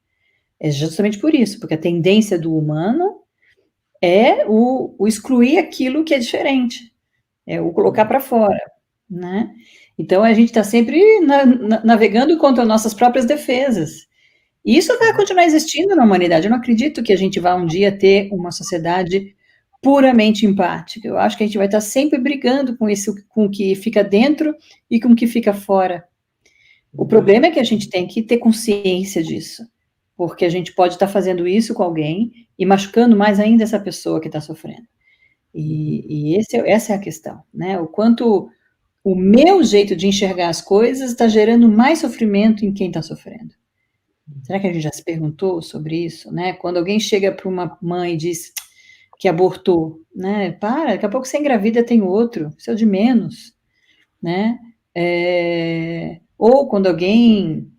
É justamente por isso, porque a tendência do humano é o excluir aquilo que é diferente, é o colocar para fora, né? Então a gente está sempre navegando contra nossas próprias defesas. E isso vai continuar existindo na humanidade. Eu não acredito que a gente vá um dia ter uma sociedade puramente empática. Eu acho que a gente vai estar sempre brigando com isso, com o que fica dentro e com o que fica fora. O problema é que a gente tem que ter consciência disso, porque a gente pode estar fazendo isso com alguém e machucando mais ainda essa pessoa que está sofrendo. E essa é a questão, né? O quanto o meu jeito de enxergar as coisas está gerando mais sofrimento em quem está sofrendo. Será que a gente já se perguntou sobre isso, né? Quando alguém chega para uma mãe e diz que abortou, né? Daqui a pouco você engravida, tem outro, isso é o de menos, né? Ou quando alguém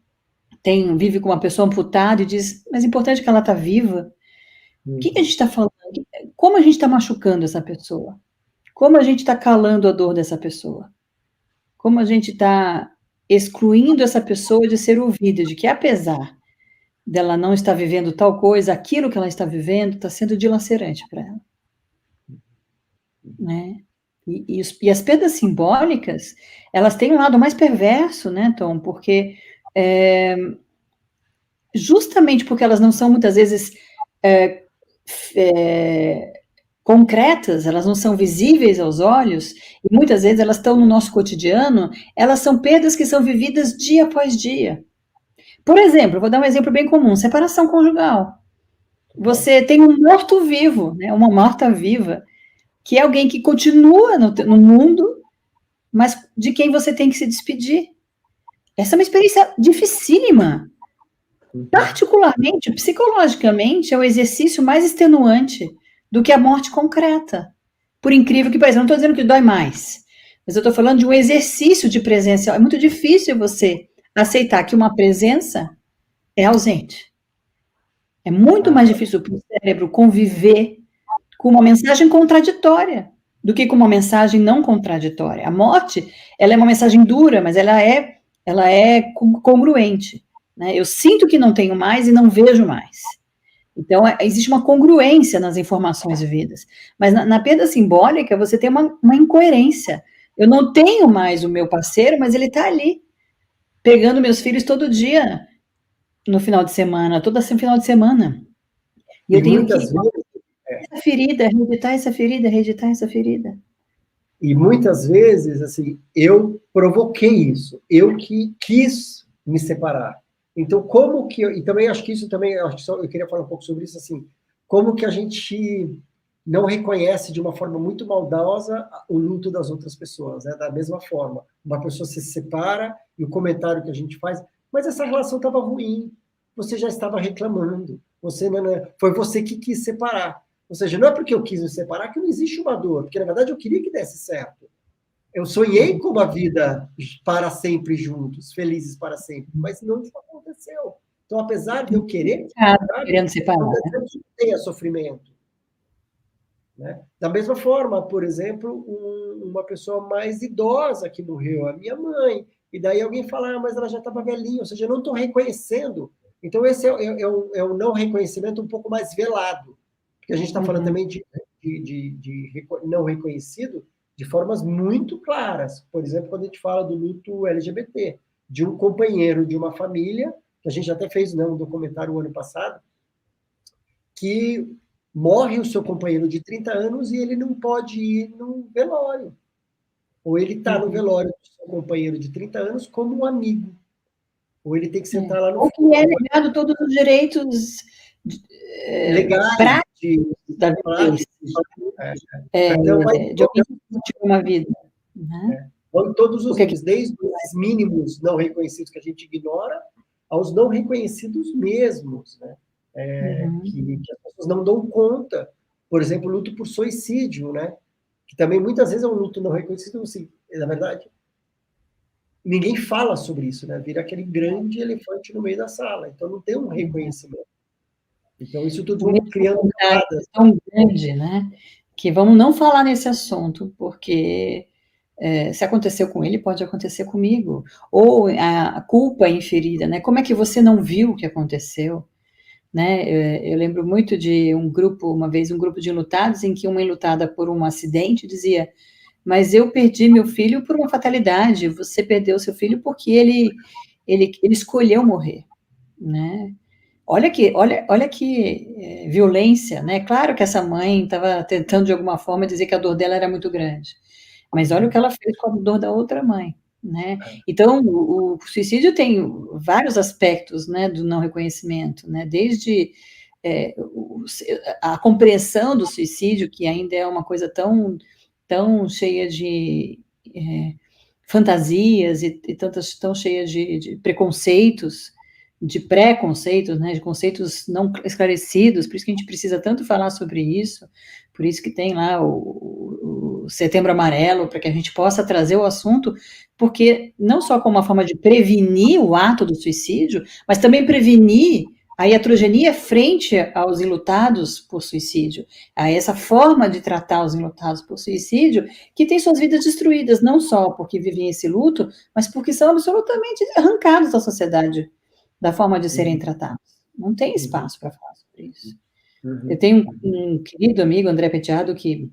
vive com uma pessoa amputada e diz, mas é importante que ela está viva. O que a gente está falando? Como a gente está machucando essa pessoa? Como a gente está calando a dor dessa pessoa? Como a gente está excluindo essa pessoa de ser ouvida, de que apesar dela não estar vivendo tal coisa, aquilo que ela está vivendo está sendo dilacerante para ela, né? E as perdas simbólicas, elas têm um lado mais perverso, né, Tom? Porque justamente porque elas não são muitas vezes concretas, elas não são visíveis aos olhos, e muitas vezes elas estão no nosso cotidiano, elas são perdas que são vividas dia após dia. Por exemplo, eu vou dar um exemplo bem comum, separação conjugal. Você tem um morto-vivo, né, uma morta-viva, que é alguém que continua no mundo, mas de quem você tem que se despedir. Essa é uma experiência dificílima. Particularmente, psicologicamente, é o exercício mais extenuante do que a morte concreta. Por incrível que pareça, eu não estou dizendo que dói mais, mas eu estou falando de um exercício de presença. É muito difícil você aceitar que uma presença é ausente. É muito mais difícil para o cérebro conviver com uma mensagem contraditória do que com uma mensagem não contraditória. A morte, ela é uma mensagem dura, mas ela é congruente. Né? Eu sinto que não tenho mais e não vejo mais. Então, existe uma congruência nas informações vividas. Mas na perda simbólica, você tem uma incoerência. Eu não tenho mais o meu parceiro, mas ele está ali, pegando meus filhos todo dia, no final de semana, todo final de semana. E eu tenho que essa ferida, reeditar essa ferida. E muitas vezes, assim, eu provoquei isso, eu que quis me separar. Então, como que e também acho que isso também, eu queria falar um pouco sobre isso, assim, como que a gente não reconhece de uma forma muito maldosa o luto das outras pessoas, né? Da mesma forma, uma pessoa se separa e o comentário que a gente faz, mas essa relação estava ruim, você já estava reclamando, foi você que quis separar. Ou seja, não é porque eu quis me separar que não existe uma dor, porque na verdade eu queria que desse certo. Eu sonhei com uma vida para sempre juntos, felizes para sempre, mas não isso aconteceu. Então, apesar de eu querer querendo separar, não tenha sofrimento. Né? Da mesma forma, por exemplo, uma pessoa mais idosa que morreu, a minha mãe, e daí alguém fala, mas ela já estava velhinha, ou seja, eu não estou reconhecendo. Então, esse é o não reconhecimento um pouco mais velado, porque a gente está falando também de não reconhecido de formas muito claras. Por exemplo, quando a gente fala do luto LGBT, de um companheiro de uma família, que a gente até fez um documentário o ano passado, que morre o seu companheiro de 30 anos e ele não pode ir no velório. Ou ele está no velório do seu companheiro de 30 anos como um amigo. Ou ele tem que sentar lá no Ou que é negado todos os direitos legais práticos da vivência. De alguém que curtiu uma vida. Né? Em todos os níveis, desde os mínimos não reconhecidos que a gente ignora, aos não reconhecidos mesmos, né? Que as pessoas não dão conta. Por exemplo, luto por suicídio, né? Que também muitas vezes é um luto não reconhecido, assim, na verdade, ninguém fala sobre isso, né? Vira aquele grande elefante no meio da sala. Então, não tem um reconhecimento. Então, isso tudo vamos criando camadas. Tão grande, né? Que vamos não falar nesse assunto, porque se aconteceu com ele, pode acontecer comigo. Ou a culpa inferida, né? Como é que você não viu o que aconteceu? Né? Eu lembro muito de uma vez um grupo de enlutados, em que uma enlutada por um acidente dizia, mas eu perdi meu filho por uma fatalidade, você perdeu seu filho porque ele escolheu morrer, né? Olha que violência, né? Claro que essa mãe estava tentando de alguma forma dizer que a dor dela era muito grande, mas olha o que ela fez com a dor da outra mãe, né? Então, o suicídio tem vários aspectos, né, do não reconhecimento, né? Desde a compreensão do suicídio, que ainda é uma coisa tão cheia de fantasias e tão cheia de preconceitos, de preconceitos, né, de conceitos não esclarecidos, por isso que a gente precisa tanto falar sobre isso, por isso que tem lá o Setembro Amarelo, para que a gente possa trazer o assunto, porque não só como uma forma de prevenir o ato do suicídio, mas também prevenir a iatrogenia frente aos enlutados por suicídio, a essa forma de tratar os enlutados por suicídio, que tem suas vidas destruídas, não só porque vivem esse luto, mas porque são absolutamente arrancados da sociedade, da forma de serem tratados. Não tem espaço para falar sobre isso. Eu tenho um querido amigo, André Penteado, que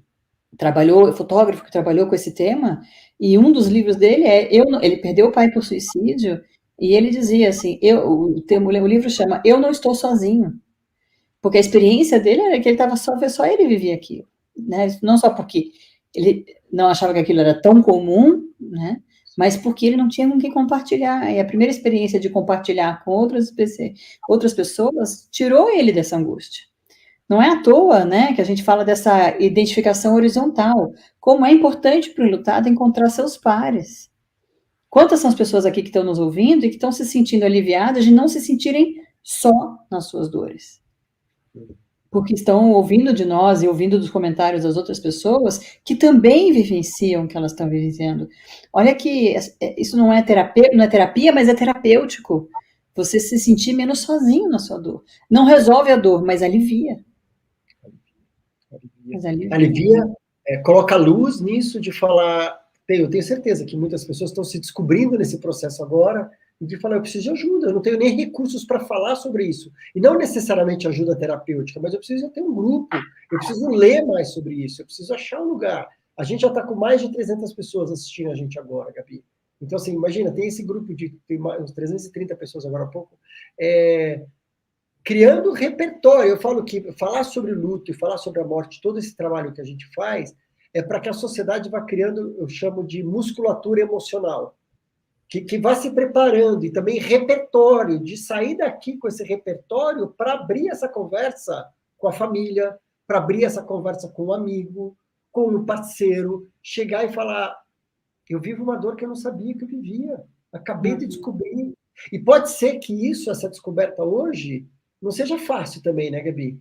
fotógrafo que trabalhou com esse tema, e um dos livros dele ele perdeu o pai por suicídio, e ele dizia assim, o livro chama Eu Não Estou Sozinho, porque a experiência dele era que ele estava só ele vivia aquilo, né? Não só porque ele não achava que aquilo era tão comum, né? Mas porque ele não tinha com quem compartilhar, e a primeira experiência de compartilhar com outras pessoas tirou ele dessa angústia. Não é à toa, né, que a gente fala dessa identificação horizontal, como é importante para o enlutado encontrar seus pares. Quantas são as pessoas aqui que estão nos ouvindo e que estão se sentindo aliviadas de não se sentirem só nas suas dores? Porque estão ouvindo de nós e ouvindo dos comentários das outras pessoas que também vivenciam o que elas estão vivenciando. Olha que isso não é terapia, mas é terapêutico. Você se sentir menos sozinho na sua dor. Não resolve a dor, mas alivia. Alivia, coloca luz nisso de falar. Eu tenho certeza que muitas pessoas estão se descobrindo nesse processo agora e de falar, eu preciso de ajuda, eu não tenho nem recursos para falar sobre isso. E não necessariamente ajuda terapêutica, mas eu preciso ter um grupo, eu preciso ler mais sobre isso, eu preciso achar um lugar. A gente já está com mais de 300 pessoas assistindo a gente agora, Gabi. Então, assim, imagina, tem esse grupo tem uns 330 pessoas agora há pouco, criando repertório. Eu falo que falar sobre luto e falar sobre a morte, todo esse trabalho que a gente faz, é para que a sociedade vá criando, eu chamo de musculatura emocional, que vá se preparando, e também repertório, de sair daqui com esse repertório para abrir essa conversa com a família, para abrir essa conversa com o amigo, com o parceiro, chegar e falar, eu vivo uma dor que eu não sabia que eu vivia, acabei de descobrir. E pode ser que essa descoberta hoje, não seja fácil também, né, Gabi?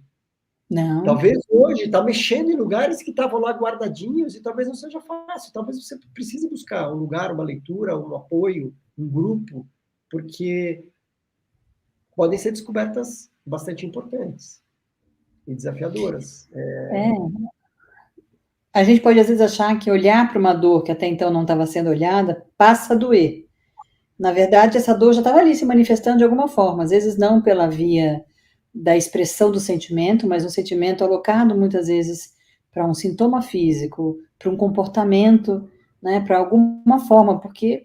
Não. Talvez hoje está mexendo em lugares que estavam lá guardadinhos e talvez não seja fácil. Talvez você precise buscar um lugar, uma leitura, um apoio, um grupo, porque podem ser descobertas bastante importantes e desafiadoras. A gente pode, às vezes, achar que olhar para uma dor que até então não estava sendo olhada passa a doer. Na verdade, essa dor já estava ali se manifestando de alguma forma, às vezes não pela via da expressão do sentimento, mas um sentimento alocado muitas vezes para um sintoma físico, para um comportamento, né, para alguma forma, porque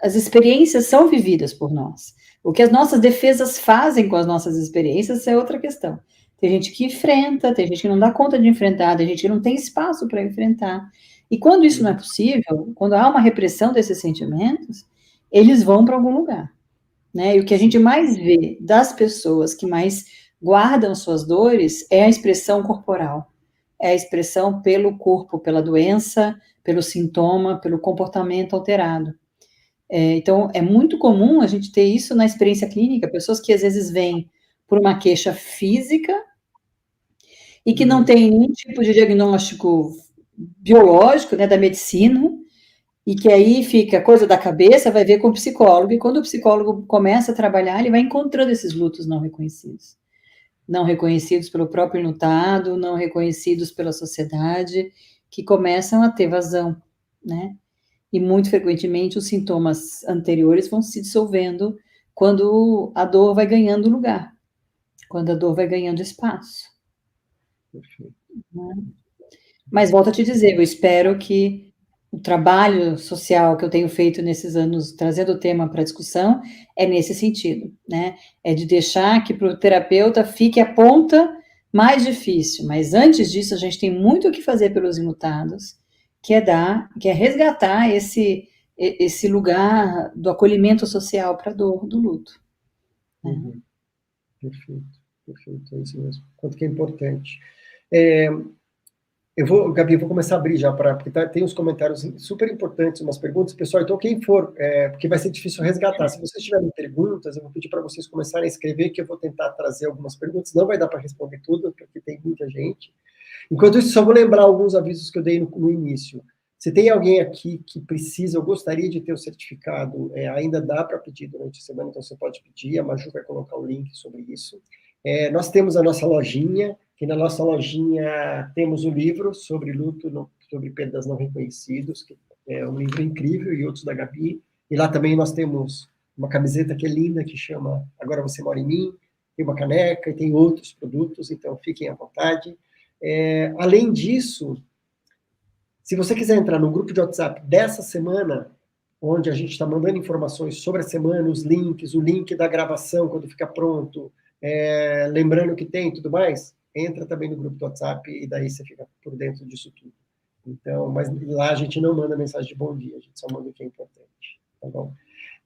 as experiências são vividas por nós. O que as nossas defesas fazem com as nossas experiências é outra questão. Tem gente que enfrenta, tem gente que não dá conta de enfrentar, tem gente que não tem espaço para enfrentar. E quando isso não é possível, quando há uma repressão desses sentimentos, eles vão para algum lugar, né? E o que a gente mais vê das pessoas que mais guardam suas dores é a expressão corporal, é a expressão pelo corpo, pela doença, pelo sintoma, pelo comportamento alterado. Então, é muito comum a gente ter isso na experiência clínica, pessoas que às vezes vêm por uma queixa física e que não tem nenhum tipo de diagnóstico biológico, né, da medicina, e que aí fica coisa da cabeça, vai ver com o psicólogo, e quando o psicólogo começa a trabalhar, ele vai encontrando esses lutos não reconhecidos. Não reconhecidos pelo próprio enlutado, não reconhecidos pela sociedade, que começam a ter vazão, né? E muito frequentemente os sintomas anteriores vão se dissolvendo quando a dor vai ganhando lugar, quando a dor vai ganhando espaço. Perfeito. Né? Mas volto a te dizer, eu espero que o trabalho social que eu tenho feito nesses anos, trazendo o tema para discussão, é nesse sentido, né? É de deixar que para o terapeuta fique a ponta mais difícil, mas antes disso a gente tem muito o que fazer pelos enlutados, que é resgatar esse lugar do acolhimento social para a dor do luto. Uhum. Perfeito, perfeito, é isso mesmo. Quanto que é importante. Gabi, eu vou começar a abrir já, porque tem uns comentários super importantes, umas perguntas. Pessoal, então quem for, porque vai ser difícil resgatar. Se vocês tiverem perguntas, eu vou pedir para vocês começarem a escrever, que eu vou tentar trazer algumas perguntas. Não vai dar para responder tudo, porque tem muita gente. Enquanto isso, só vou lembrar alguns avisos que eu dei no início. Se tem alguém aqui que precisa, eu gostaria de ter o certificado, ainda dá para pedir durante a semana, então você pode pedir, a Maju vai colocar o link sobre isso. Nós temos a nossa lojinha, que na nossa lojinha temos o livro sobre luto, sobre perdas não reconhecidos, que é um livro incrível, e outros da Gabi. E lá também nós temos uma camiseta que é linda, que chama Agora Você Mora em Mim, tem uma caneca e tem outros produtos, então fiquem à vontade. Além disso, se você quiser entrar no grupo de WhatsApp dessa semana, onde a gente está mandando informações sobre a semana, os links, o link da gravação quando fica pronto, lembrando que tem e tudo mais, entra também no grupo do WhatsApp e daí você fica por dentro disso tudo. Então, mas lá a gente não manda mensagem de bom dia, a gente só manda o que é importante, tá bom?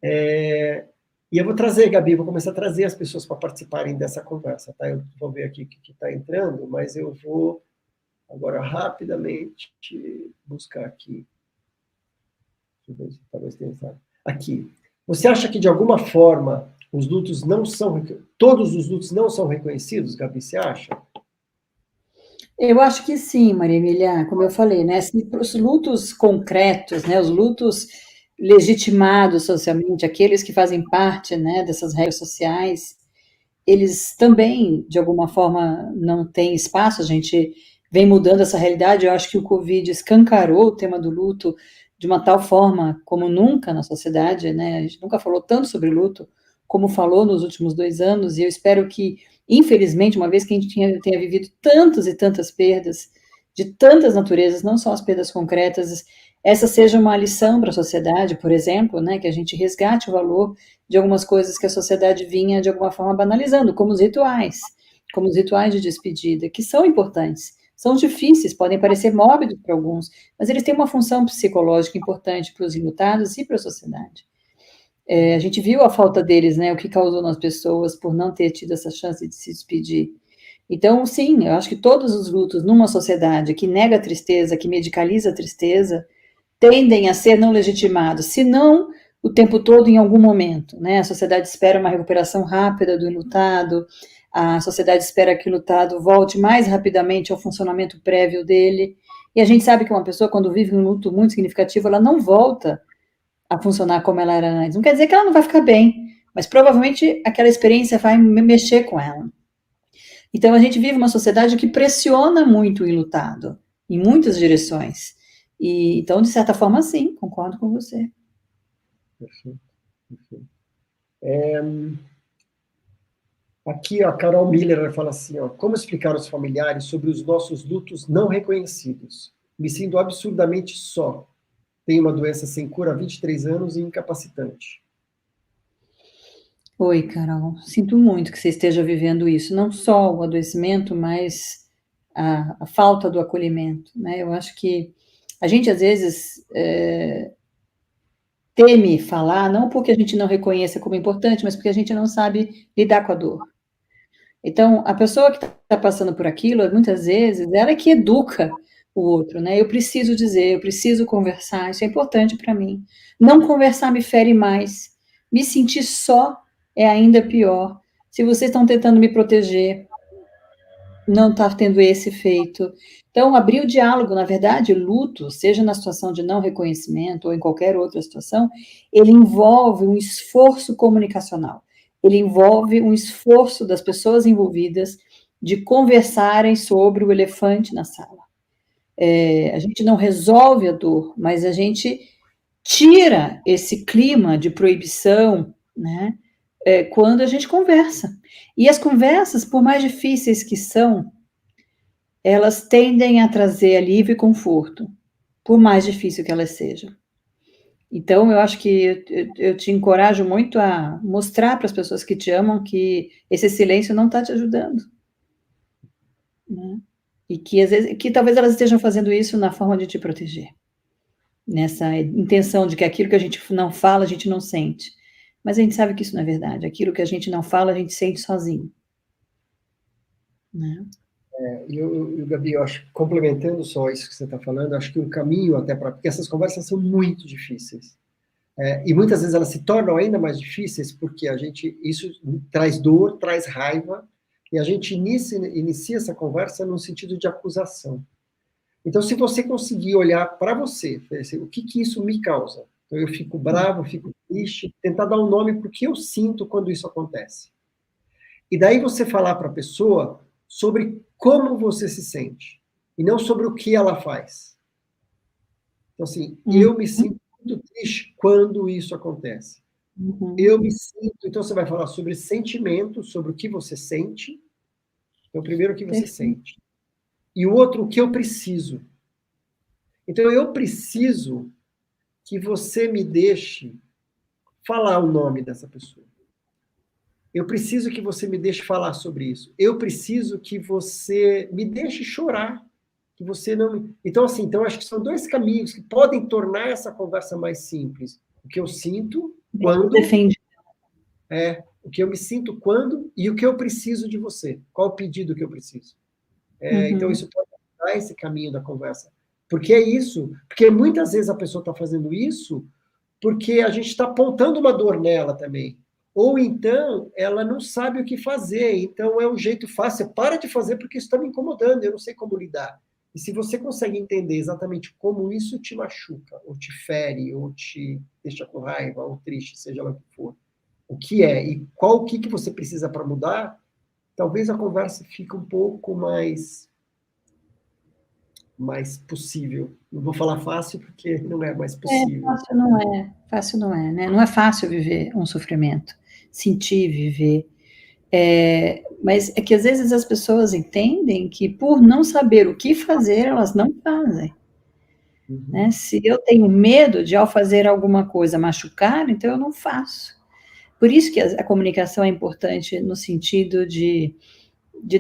E eu vou trazer, Gabi, vou começar a trazer as pessoas para participarem dessa conversa, tá? Eu vou ver aqui o que está entrando, mas eu vou agora rapidamente buscar aqui. Deixa eu ver se talvez tenha aqui. Você acha que de alguma forma os lutos não são, todos os lutos não são reconhecidos, Gabi, você acha? Eu acho que sim, Maria Emília, como eu falei, né? Os lutos concretos, né? Os lutos legitimados socialmente, aqueles que fazem parte, né, dessas regras sociais, eles também, de alguma forma, não têm espaço. A gente vem mudando essa realidade. Eu acho que o Covid escancarou o tema do luto de uma tal forma como nunca na sociedade, né? A gente nunca falou tanto sobre luto como falou nos últimos 2 anos, e eu espero que, infelizmente, uma vez que a gente tenha vivido tantas e tantas perdas, de tantas naturezas, não só as perdas concretas, essa seja uma lição para a sociedade, por exemplo, né, que a gente resgate o valor de algumas coisas que a sociedade vinha, de alguma forma, banalizando, como os rituais de despedida, que são importantes, são difíceis, podem parecer mórbidos para alguns, mas eles têm uma função psicológica importante para os enlutados e para a sociedade. A gente viu a falta deles, né, o que causou nas pessoas por não ter tido essa chance de se despedir. Então, sim, eu acho que todos os lutos numa sociedade que nega a tristeza, que medicaliza a tristeza, tendem a ser não legitimados, se não o tempo todo em algum momento, né? A sociedade espera uma recuperação rápida do enlutado, a sociedade espera que o enlutado volte mais rapidamente ao funcionamento prévio dele, e a gente sabe que uma pessoa, quando vive um luto muito significativo, ela não volta a funcionar como ela era antes. Não quer dizer que ela não vai ficar bem, mas provavelmente aquela experiência vai mexer com ela. Então a gente vive uma sociedade que pressiona muito o enlutado, em muitas direções. E, então, de certa forma, sim, concordo com você. Perfeito, perfeito. Aqui, a Carol Miller fala assim, ó, como explicar aos familiares sobre os nossos lutos não reconhecidos? Me sinto absurdamente só. Tenho uma doença sem cura há 23 anos e incapacitante. Oi, Carol. Sinto muito que você esteja vivendo isso. Não só o adoecimento, mas a falta do acolhimento, né? Eu acho que a gente, às vezes, teme falar, não porque a gente não reconheça como importante, mas porque a gente não sabe lidar com a dor. Então, a pessoa que está passando por aquilo, muitas vezes, ela é que educa o outro, né? Eu preciso dizer, eu preciso conversar, isso é importante para mim. Não conversar me fere mais. Me sentir só é ainda pior. Se vocês estão tentando me proteger, não está tendo esse efeito. Então, abrir o diálogo, na verdade, luto, seja na situação de não reconhecimento ou em qualquer outra situação, ele envolve um esforço comunicacional. Ele envolve um esforço das pessoas envolvidas de conversarem sobre o elefante na sala. A gente não resolve a dor, mas a gente tira esse clima de proibição, né? Quando a gente conversa. E as conversas, por mais difíceis que são, elas tendem a trazer alívio e conforto, por mais difícil que elas sejam. Então, eu acho que eu te encorajo muito a mostrar para as pessoas que te amam que esse silêncio não está te ajudando, né? E que, às vezes, que talvez elas estejam fazendo isso na forma de te proteger, nessa intenção de que aquilo que a gente não fala, a gente não sente. Mas a gente sabe que isso não é verdade. Aquilo que a gente não fala, a gente sente sozinho, né? E Gabi, eu acho, complementando só isso que você está falando, acho que o caminho até para... Porque essas conversas são muito difíceis. E muitas vezes elas se tornam ainda mais difíceis porque isso traz dor, traz raiva, e a gente inicia essa conversa no sentido de acusação. Então, se você conseguir olhar para você, o que isso me causa? Então, eu fico bravo, fico triste, tentar dar um nome para o que eu sinto quando isso acontece. E daí você falar para a pessoa sobre como você se sente, e não sobre o que ela faz. Então, assim, eu me sinto muito triste quando isso acontece. Eu me sinto... Então, você vai falar sobre sentimento, sobre o que você sente. Então, primeiro, o que você sente. E o outro, o que eu preciso. Então, eu preciso que você me deixe falar o nome dessa pessoa. Eu preciso que você me deixe falar sobre isso. Eu preciso que você me deixe chorar. Que você não... Então, assim, então acho que são dois caminhos que podem tornar essa conversa mais simples. O que eu sinto quando... Defende. O que eu me sinto quando e o que eu preciso de você. Qual o pedido que eu preciso? Então, isso pode dar esse caminho da conversa. Porque é isso. Porque muitas vezes a pessoa está fazendo isso porque a gente está apontando uma dor nela também. Ou então, ela não sabe o que fazer. Então, é um jeito fácil. Para de fazer porque isso está me incomodando. Eu não sei como lidar. E se você consegue entender exatamente como isso te machuca, ou te fere, ou te deixa com raiva, ou triste, seja lá o que for, o que é e o que você precisa para mudar, talvez a conversa fique um pouco mais possível. Não vou falar fácil, porque não é mais possível. Fácil não é, né? Não é fácil viver um sofrimento, sentir, viver. Mas é que às vezes as pessoas entendem que por não saber o que fazer, elas não fazem. Né? Se eu tenho medo de, ao fazer alguma coisa, machucar, então eu não faço. Por isso que a comunicação é importante no sentido de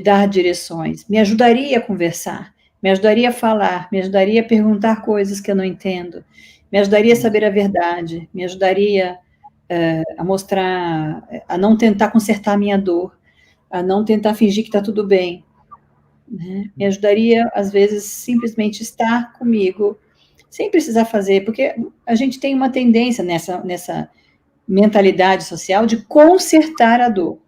dar direções. Me ajudaria a conversar, me ajudaria a falar, me ajudaria a perguntar coisas que eu não entendo, me ajudaria a saber a verdade, me ajudaria a mostrar, a não tentar consertar a minha dor, a não tentar fingir que está tudo bem, né? Me ajudaria, às vezes, simplesmente estar comigo, sem precisar fazer, porque a gente tem uma tendência nessa mentalidade social de consertar a dor.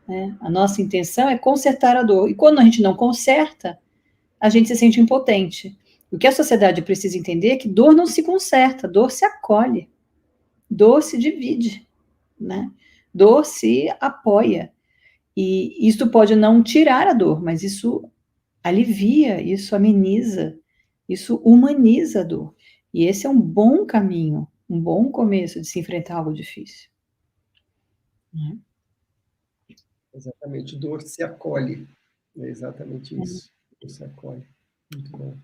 Né? A nossa intenção é consertar a dor. E quando a gente não conserta, a gente se sente impotente. O que a sociedade precisa entender é que dor não se conserta, dor se acolhe, dor se divide, né? Dor se apoia. E isso pode não tirar a dor, mas isso alivia, isso ameniza, isso humaniza a dor. E esse é um bom caminho um bom começo de se enfrentar algo difícil. Né? Exatamente, dor se acolhe. É exatamente isso. Dor se acolhe. Muito bom.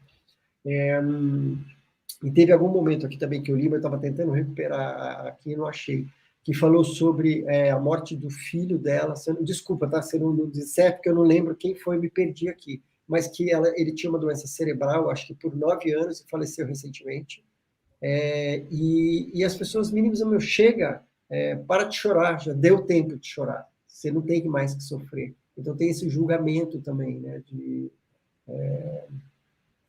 E teve algum momento aqui também que eu li, mas eu estava tentando recuperar aqui e não achei, que falou sobre a morte do filho dela. Desculpa, tá? Se eu não disser, porque eu não lembro quem foi, me perdi aqui. Mas que ele tinha uma doença cerebral, acho que por 9 anos, e faleceu recentemente. E as pessoas mínimas, meu, chega, para de chorar, já deu tempo de chorar. Você não tem mais que sofrer. Então tem esse julgamento também, né,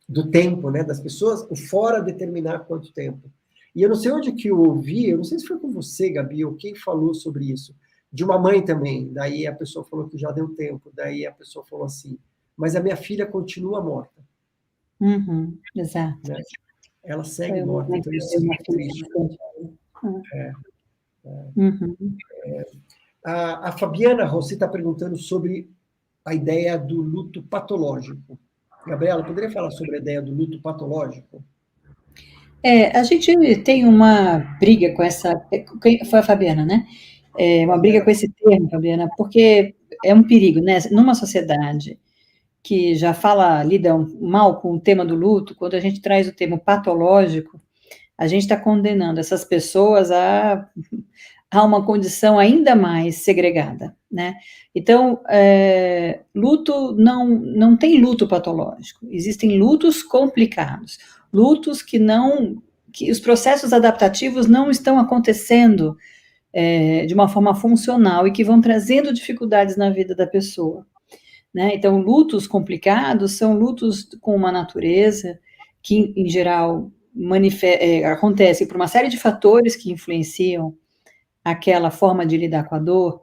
do tempo, né, das pessoas, o fora determinar quanto tempo. E eu não sei onde que eu ouvi, eu não sei se foi com você, Gabi, ou quem falou sobre isso, de uma mãe também. Daí a pessoa falou que já deu tempo, daí a pessoa falou assim, mas a minha filha continua morta. Exato. Né? Ela segue Foi uma morta, mãe então que isso perdeu é uma muito filha triste. bastante. Uhum. A Fabiana Rossi está perguntando sobre a ideia do luto patológico. Gabriela, poderia falar sobre a ideia do luto patológico? A gente tem uma briga com essa. Foi a Fabiana, né? Uma briga com esse termo, Fabiana, porque é um perigo, né? Numa sociedade que já lida mal com o tema do luto, quando a gente traz o termo patológico, a gente está condenando essas pessoas a uma condição ainda mais segregada, né? Então, luto não tem luto patológico, existem lutos complicados, lutos que os processos adaptativos não estão acontecendo de uma forma funcional e que vão trazendo dificuldades na vida da pessoa. Né? Então, lutos complicados são lutos com uma natureza que, em geral, acontece por uma série de fatores que influenciam aquela forma de lidar com a dor,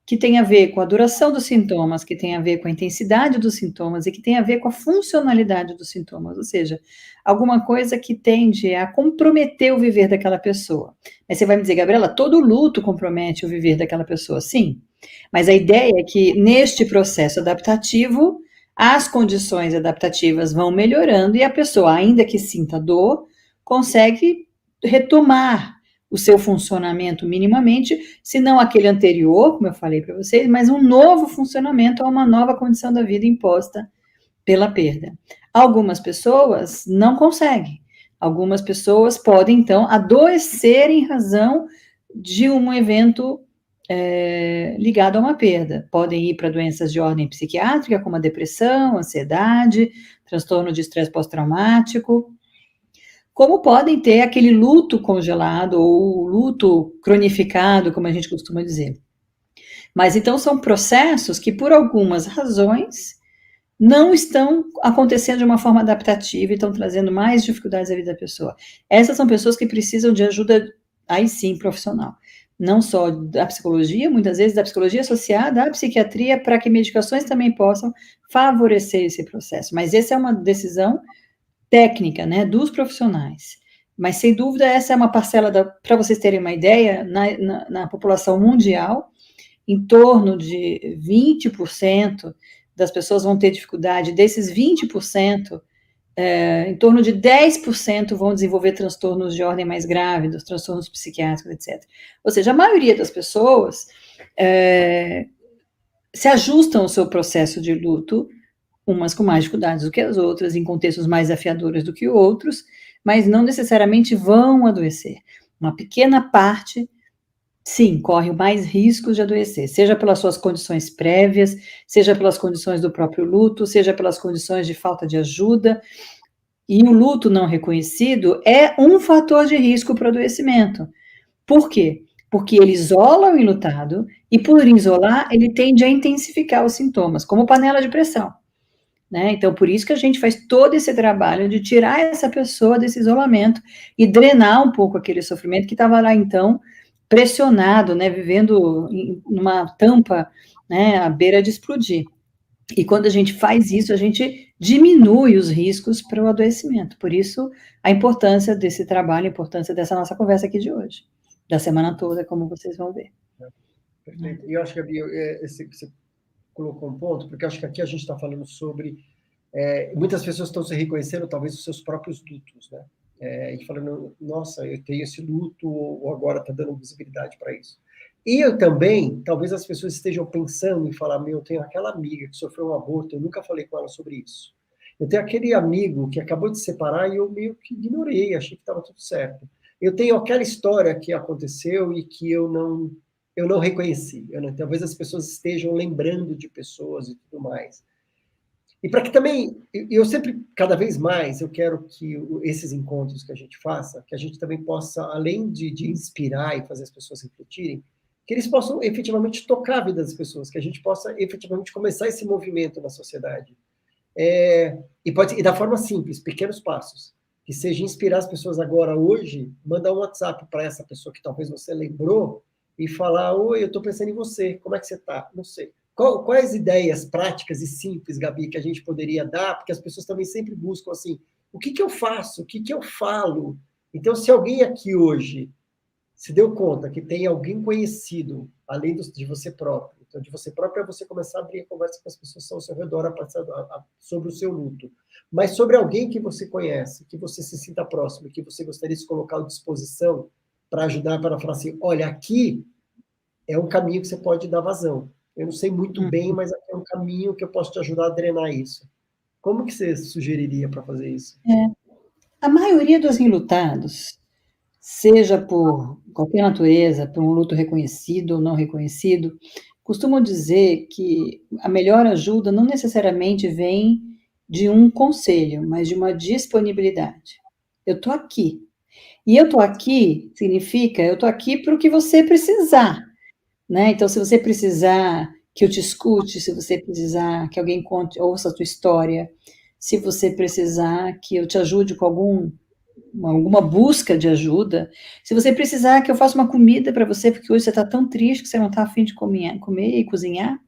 que tem a ver com a duração dos sintomas, que tem a ver com a intensidade dos sintomas e que tem a ver com a funcionalidade dos sintomas, ou seja, alguma coisa que tende a comprometer o viver daquela pessoa. Aí você vai me dizer, Gabriela, todo luto compromete o viver daquela pessoa. Sim, mas a ideia é que neste processo adaptativo, as condições adaptativas vão melhorando e a pessoa, ainda que sinta dor, consegue retomar o seu funcionamento minimamente, se não aquele anterior, como eu falei para vocês, mas um novo funcionamento a uma nova condição da vida imposta pela perda. Algumas pessoas não conseguem. Algumas pessoas podem, então, adoecer em razão de um evento ligado a uma perda. Podem ir para doenças de ordem psiquiátrica, como a depressão, ansiedade, transtorno de estresse pós-traumático, como podem ter aquele luto congelado ou luto cronificado, como a gente costuma dizer. Mas então são processos que, por algumas razões, não estão acontecendo de uma forma adaptativa e estão trazendo mais dificuldades à vida da pessoa. Essas são pessoas que precisam de ajuda, aí sim, profissional. Não só da psicologia, muitas vezes da psicologia associada à psiquiatria, para que medicações também possam favorecer esse processo. Mas essa é uma decisão técnica, né, dos profissionais. Mas, sem dúvida, essa é uma parcela, para vocês terem uma ideia, na população mundial, em torno de 20% das pessoas vão ter dificuldade, desses 20%, em torno de 10% vão desenvolver transtornos de ordem mais grave, dos transtornos psiquiátricos, etc. Ou seja, a maioria das pessoas se ajustam ao seu processo de luto, umas com mais dificuldades do que as outras, em contextos mais desafiadores do que outros, mas não necessariamente vão adoecer. Uma pequena parte, sim, corre mais riscos de adoecer, seja pelas suas condições prévias, seja pelas condições do próprio luto, seja pelas condições de falta de ajuda. E o luto não reconhecido é um fator de risco para o adoecimento. Por quê? Porque ele isola o enlutado e, por isolar, ele tende a intensificar os sintomas, como panela de pressão. Né? Então, por isso que a gente faz todo esse trabalho de tirar essa pessoa desse isolamento e drenar um pouco aquele sofrimento que estava lá, então, pressionado, né? Vivendo numa tampa, né? À beira de explodir. E quando a gente faz isso, a gente diminui os riscos para o adoecimento. Por isso, a importância desse trabalho, a importância dessa nossa conversa aqui de hoje, da semana toda, como vocês vão ver. Perfeito. E eu acho que, Gabi, você colocou um ponto, porque eu acho que aqui a gente está falando sobre... muitas pessoas estão se reconhecendo, talvez, os seus próprios lutos, né? e falando, nossa, eu tenho esse luto, ou agora está dando visibilidade para isso. E eu também, talvez as pessoas estejam pensando em falar, eu tenho aquela amiga que sofreu um aborto, eu nunca falei com ela sobre isso. Eu tenho aquele amigo que acabou de se separar e eu meio que ignorei, achei que estava tudo certo. Eu tenho aquela história que aconteceu e que eu não reconheci. Talvez as pessoas estejam lembrando de pessoas e tudo mais. E para que também, eu sempre, cada vez mais, eu quero que esses encontros que a gente faça, que a gente também possa, além de inspirar e fazer as pessoas refletirem, que eles possam efetivamente tocar a vida das pessoas, que a gente possa efetivamente começar esse movimento na sociedade. E da forma simples, pequenos passos. Que seja inspirar as pessoas agora, hoje, mandar um WhatsApp para essa pessoa que talvez você lembrou e falar, oi, eu estou pensando em você, como é que você está? Não sei. Quais ideias práticas e simples, Gabi, que a gente poderia dar? Porque as pessoas também sempre buscam assim, o que eu faço? O que eu falo? Então, se alguém aqui hoje se deu conta que tem alguém conhecido, além de você próprio, então de você próprio é você começar a abrir a conversa com as pessoas que estão ao seu redor sobre o seu luto, mas sobre alguém que você conhece, que você se sinta próximo, que você gostaria de se colocar à disposição para ajudar, para falar assim, olha, aqui é um caminho que você pode dar vazão. Eu não sei muito bem, mas aqui é um caminho que eu posso te ajudar a drenar isso. Como que você sugeriria para fazer isso? A maioria dos enlutados, seja por qualquer natureza, por um luto reconhecido ou não reconhecido, costumam dizer que a melhor ajuda não necessariamente vem de um conselho, mas de uma disponibilidade. Eu estou aqui. E eu estou aqui significa eu estou aqui para o que você precisar. Né? Então, se você precisar que eu te escute, se você precisar que alguém conte, ouça a tua história, se você precisar que eu te ajude com alguma busca de ajuda, se você precisar que eu faça uma comida para você, porque hoje você está tão triste que você não está afim de comer e cozinhar,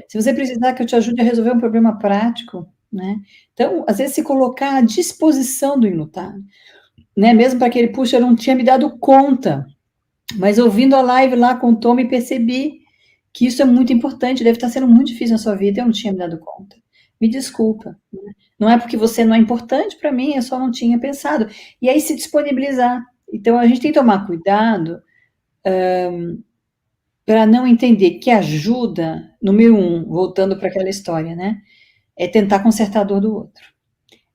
se você precisar que eu te ajude a resolver um problema prático, né? Então, às vezes, se colocar à disposição do enlutado, né? Mesmo para que ele, puxa, eu não tinha me dado conta, mas ouvindo a live lá com o Tom, me percebi que isso é muito importante, deve estar sendo muito difícil na sua vida, eu não tinha me dado conta. Me desculpa. Né? Não é porque você não é importante para mim, eu só não tinha pensado. E aí se disponibilizar. Então a gente tem que tomar cuidado para não entender que ajuda, número 1, voltando para aquela história, né? É tentar consertar a dor do outro.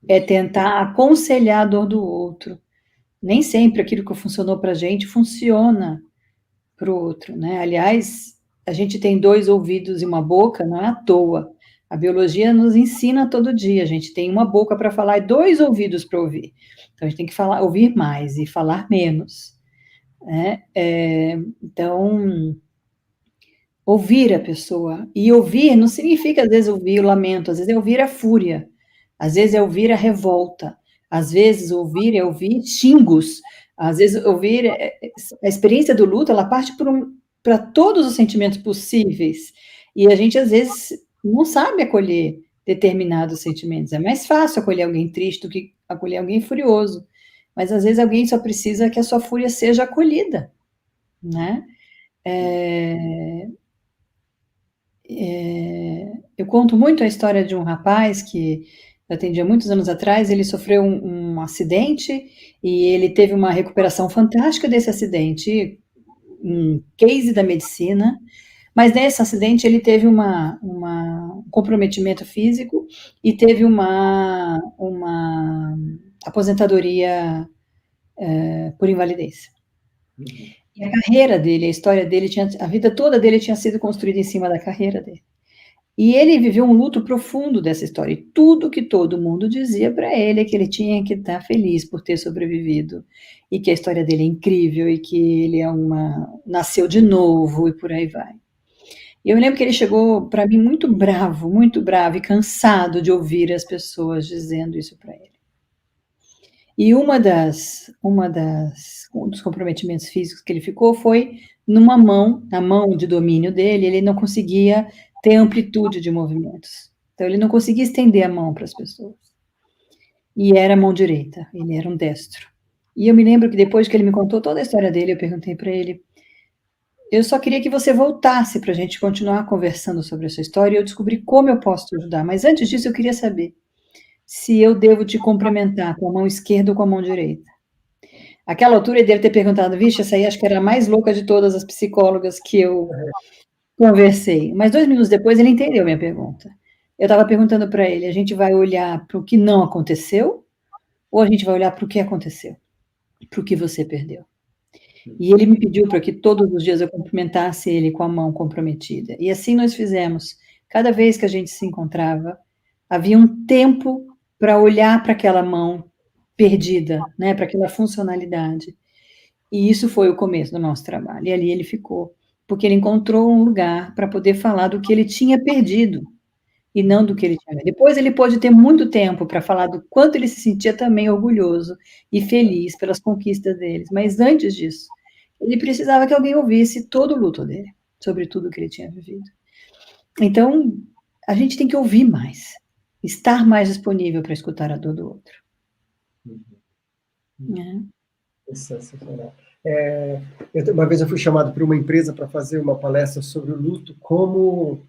É tentar aconselhar a dor do outro. Nem sempre aquilo que funcionou para a gente funciona para o outro, né? Aliás, a gente tem 2 ouvidos e uma boca, não é à toa. A biologia nos ensina todo dia. A gente tem uma boca para falar e 2 ouvidos para ouvir. Então, a gente tem que ouvir mais e falar menos. Né? Então, ouvir a pessoa. E ouvir não significa, às vezes, ouvir o lamento. Às vezes, é ouvir a fúria. Às vezes, é ouvir a revolta. Às vezes, ouvir é ouvir xingos. Às vezes, ouvir... A experiência do luto, ela parte para todos os sentimentos possíveis. E a gente, às vezes, não sabe acolher determinados sentimentos. É mais fácil acolher alguém triste do que acolher alguém furioso. Mas, às vezes, alguém só precisa que a sua fúria seja acolhida. Né? Eu conto muito a história de um rapaz que eu atendia muitos anos atrás. Ele sofreu um acidente e ele teve uma recuperação fantástica desse acidente, um case da medicina, mas nesse acidente ele teve um comprometimento físico e teve uma aposentadoria por invalidez. E a carreira dele, a história dele, a vida toda dele tinha sido construída em cima da carreira dele. E ele viveu um luto profundo dessa história. E tudo que todo mundo dizia para ele é que ele tinha que estar feliz por ter sobrevivido. E que a história dele é incrível e que ele nasceu de novo e por aí vai. E eu me lembro que ele chegou para mim muito bravo e cansado de ouvir as pessoas dizendo isso para ele. E um dos comprometimentos físicos que ele ficou foi numa mão, na mão de domínio dele, ele não conseguia ter amplitude de movimentos. Então, ele não conseguia estender a mão para as pessoas. E era a mão direita, ele era um destro. E eu me lembro que depois que ele me contou toda a história dele, eu perguntei para ele, eu só queria que você voltasse para a gente continuar conversando sobre essa história e eu descobri como eu posso te ajudar. Mas antes disso, eu queria saber se eu devo te complementar com a mão esquerda ou com a mão direita. Aquela altura ele deve ter perguntado, vixe, essa aí acho que era a mais louca de todas as psicólogas que eu conversei. Mas 2 minutos depois ele entendeu minha pergunta. Eu estava perguntando para ele, a gente vai olhar para o que não aconteceu ou a gente vai olhar para o que aconteceu? Para o que você perdeu? E ele me pediu para que todos os dias eu cumprimentasse ele com a mão comprometida. E assim nós fizemos. Cada vez que a gente se encontrava, havia um tempo para olhar para aquela mão perdida, né, para aquela funcionalidade. E isso foi o começo do nosso trabalho. E ali ele ficou, porque ele encontrou um lugar para poder falar do que ele tinha perdido e não do que ele tinha. Depois ele pôde ter muito tempo para falar do quanto ele se sentia também orgulhoso e feliz pelas conquistas deles. Mas antes disso, ele precisava que alguém ouvisse todo o luto dele, sobre tudo que ele tinha vivido. Então, a gente tem que ouvir mais, estar mais disponível para escutar a dor do outro. Sensacional. Uma vez eu fui chamado por uma empresa para fazer uma palestra sobre o luto como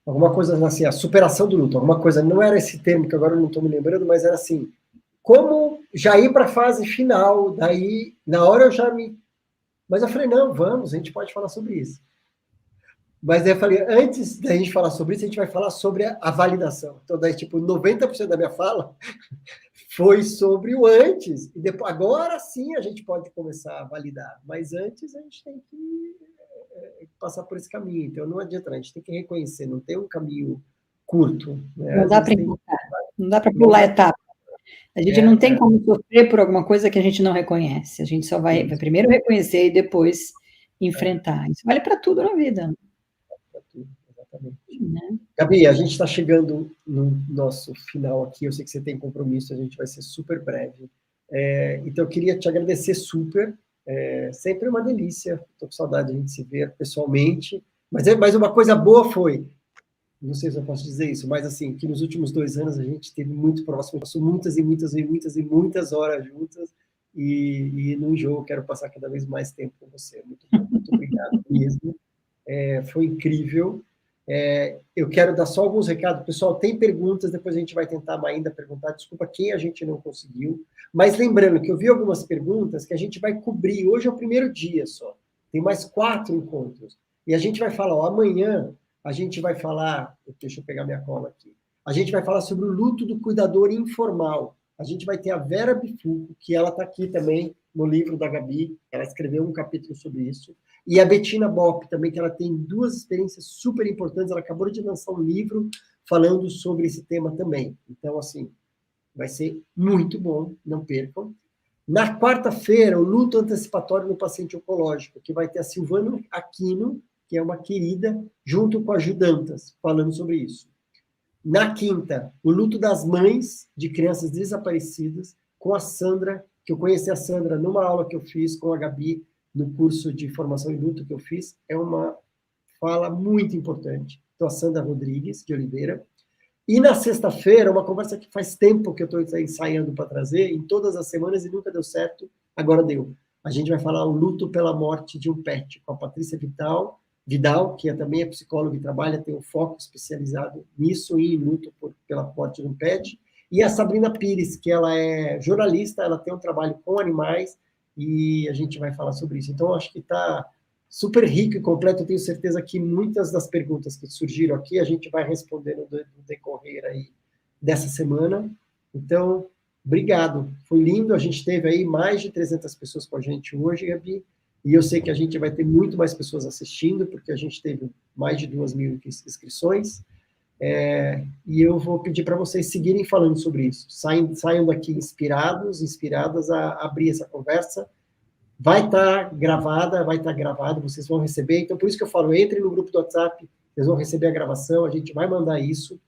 alguma coisa assim, a superação do luto, alguma coisa, não era esse termo que agora eu não estou me lembrando, mas era assim, como já ir para a fase final, daí, na hora eu já me... Mas eu falei, não, vamos, a gente pode falar sobre isso. Mas daí eu falei, antes da gente falar sobre isso, a gente vai falar sobre a validação. Então, daí, tipo, 90% da minha fala foi sobre o antes. E depois, agora sim a gente pode começar a validar. Mas antes a gente tem que passar por esse caminho. Então, não adianta, a gente tem que reconhecer, não tem um caminho curto. Né? Não dá para não dá para pular etapa. A gente não tem como sofrer por alguma coisa que a gente não reconhece. A gente só vai primeiro reconhecer e depois enfrentar. Isso vale para tudo na vida. Para tudo, exatamente. Né? Gabi, a gente está chegando no nosso final aqui. Eu sei que você tem compromisso, a gente vai ser super breve. Então, eu queria te agradecer super. Sempre uma delícia. Estou com saudade de a gente se ver pessoalmente. Mas uma coisa boa foi, não sei se eu posso dizer isso, mas assim, que nos últimos 2 anos a gente esteve muito próximo, passou muitas e muitas e muitas e muitas horas juntas, e no jogo quero passar cada vez mais tempo com você. Muito obrigado mesmo. Foi incrível. Eu quero dar só alguns recados. Pessoal, tem perguntas, depois a gente vai tentar ainda perguntar, desculpa quem a gente não conseguiu, mas lembrando que eu vi algumas perguntas que a gente vai cobrir, hoje é o primeiro dia só, tem mais 4 encontros, e a gente vai falar, amanhã a gente vai falar, deixa eu pegar minha cola aqui, a gente vai falar sobre o luto do cuidador informal. A gente vai ter a Vera Bifuco, que ela está aqui também no livro da Gabi, ela escreveu um capítulo sobre isso, e a Bettina Bopp também, que ela tem 2 experiências super importantes, ela acabou de lançar um livro falando sobre esse tema também. Então, assim, vai ser muito bom, não percam. Na quarta-feira, o luto antecipatório no paciente oncológico, que vai ter a Silvana Aquino, que é uma querida, junto com a Judantas, falando sobre isso. Na quinta, o luto das mães de crianças desaparecidas, com a Sandra, que eu conheci a Sandra numa aula que eu fiz com a Gabi, no curso de formação em luto que eu fiz, é uma fala muito importante. Então, a Sandra Rodrigues, de Oliveira. E na sexta-feira, uma conversa que faz tempo que eu estou ensaiando para trazer, em todas as semanas, e nunca deu certo, agora deu. A gente vai falar o luto pela morte de um pet, com a Patrícia Vidal, que também é psicóloga e trabalha, tem um foco especializado nisso, e em luto pela morte de um pet. E a Sabrina Pires, que ela é jornalista, ela tem um trabalho com animais, e a gente vai falar sobre isso. Então, acho que está super rico e completo. Eu tenho certeza que muitas das perguntas que surgiram aqui, a gente vai responder no decorrer aí dessa semana. Então, obrigado. Foi lindo. A gente teve aí mais de 300 pessoas com a gente hoje, Gabi. E eu sei que a gente vai ter muito mais pessoas assistindo, porque a gente teve mais de 2.000 inscrições. E eu vou pedir para vocês seguirem falando sobre isso. Saiam daqui inspiradas a abrir essa conversa. Vai estar gravado, vocês vão receber. Então, por isso que eu falo, entrem no grupo do WhatsApp, vocês vão receber a gravação, a gente vai mandar isso.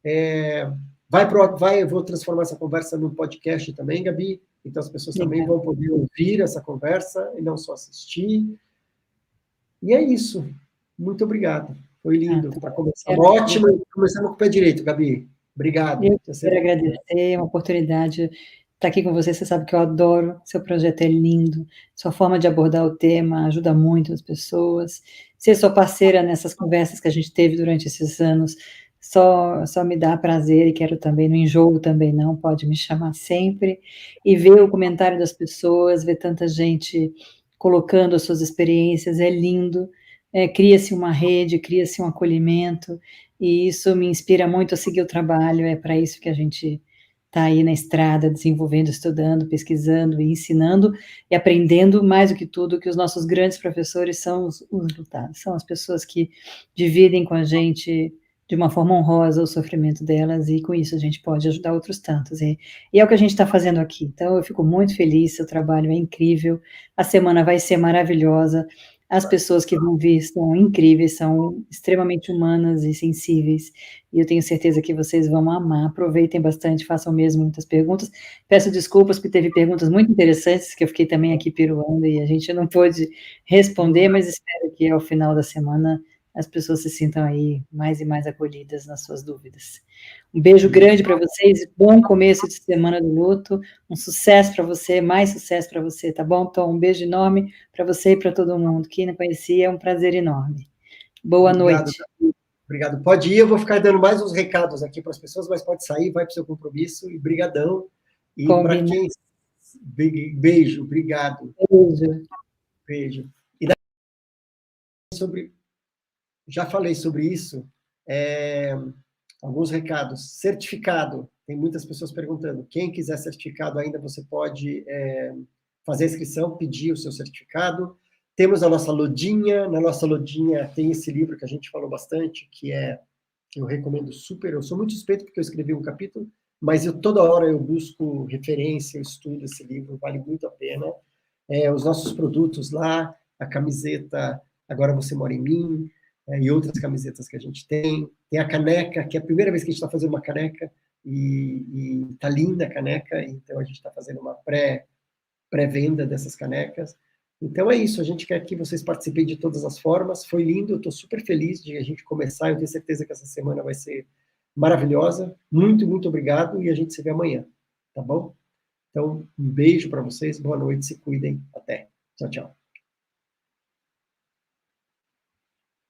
Eu vou transformar essa conversa num podcast também, Gabi. Então, as pessoas também vão poder ouvir essa conversa e não só assistir. E é isso. Muito obrigado. Foi lindo. Está começando ótimo. Começando com o pé direito, Gabi. Obrigado. Eu quero agradecer a oportunidade de estar aqui com você. Você sabe que eu adoro. Seu projeto é lindo. Sua forma de abordar o tema ajuda muito as pessoas. Ser sua parceira nessas conversas que a gente teve durante esses anos só me dá prazer e quero também, não enjoo também não, pode me chamar sempre. E ver o comentário das pessoas, ver tanta gente colocando as suas experiências, é lindo. Cria-se uma rede, cria-se um acolhimento, e isso me inspira muito a seguir o trabalho, é para isso que a gente está aí na estrada, desenvolvendo, estudando, pesquisando e ensinando, e aprendendo, mais do que tudo, que os nossos grandes professores são os lutados, são as pessoas que dividem com a gente de uma forma honrosa o sofrimento delas, e com isso a gente pode ajudar outros tantos, e é o que a gente está fazendo aqui. Então eu fico muito feliz, seu trabalho é incrível, a semana vai ser maravilhosa, as pessoas que vão vir são incríveis, são extremamente humanas e sensíveis, e eu tenho certeza que vocês vão amar. Aproveitem bastante, façam mesmo muitas perguntas. Peço desculpas, porque teve perguntas muito interessantes, que eu fiquei também aqui peruando, e a gente não pôde responder, mas espero que ao final da semana as pessoas se sintam aí mais e mais acolhidas nas suas dúvidas. Um beijo grande para vocês, bom começo de semana do luto, um sucesso para você, mais sucesso para você, tá bom, Tom? Um beijo enorme para você e para todo mundo. Quem não conhecia, é um prazer enorme. Boa noite. Obrigado. Pode ir, eu vou ficar dando mais uns recados aqui para as pessoas, mas pode sair, vai para o seu compromisso, e brigadão. E para quem... Beijo, obrigado. Beijo. E já falei sobre isso, alguns recados. Certificado, tem muitas pessoas perguntando. Quem quiser certificado ainda, você pode fazer a inscrição, pedir o seu certificado. Temos a nossa lodinha, na nossa lodinha tem esse livro que a gente falou bastante, que eu recomendo super, eu sou muito suspeito porque eu escrevi um capítulo, mas toda hora eu busco referência, eu estudo esse livro, vale muito a pena. Os nossos produtos lá, a camiseta Agora Você Mora em Mim, e outras camisetas que a gente tem. Tem a caneca, que é a primeira vez que a gente está fazendo uma caneca, e está linda a caneca, então a gente está fazendo uma pré-venda dessas canecas. Então é isso, a gente quer que vocês participem de todas as formas. Foi lindo, eu estou super feliz de a gente começar, eu tenho certeza que essa semana vai ser maravilhosa. Muito, muito obrigado, e a gente se vê amanhã, tá bom? Então, um beijo para vocês, boa noite, se cuidem, até. Tchau, tchau.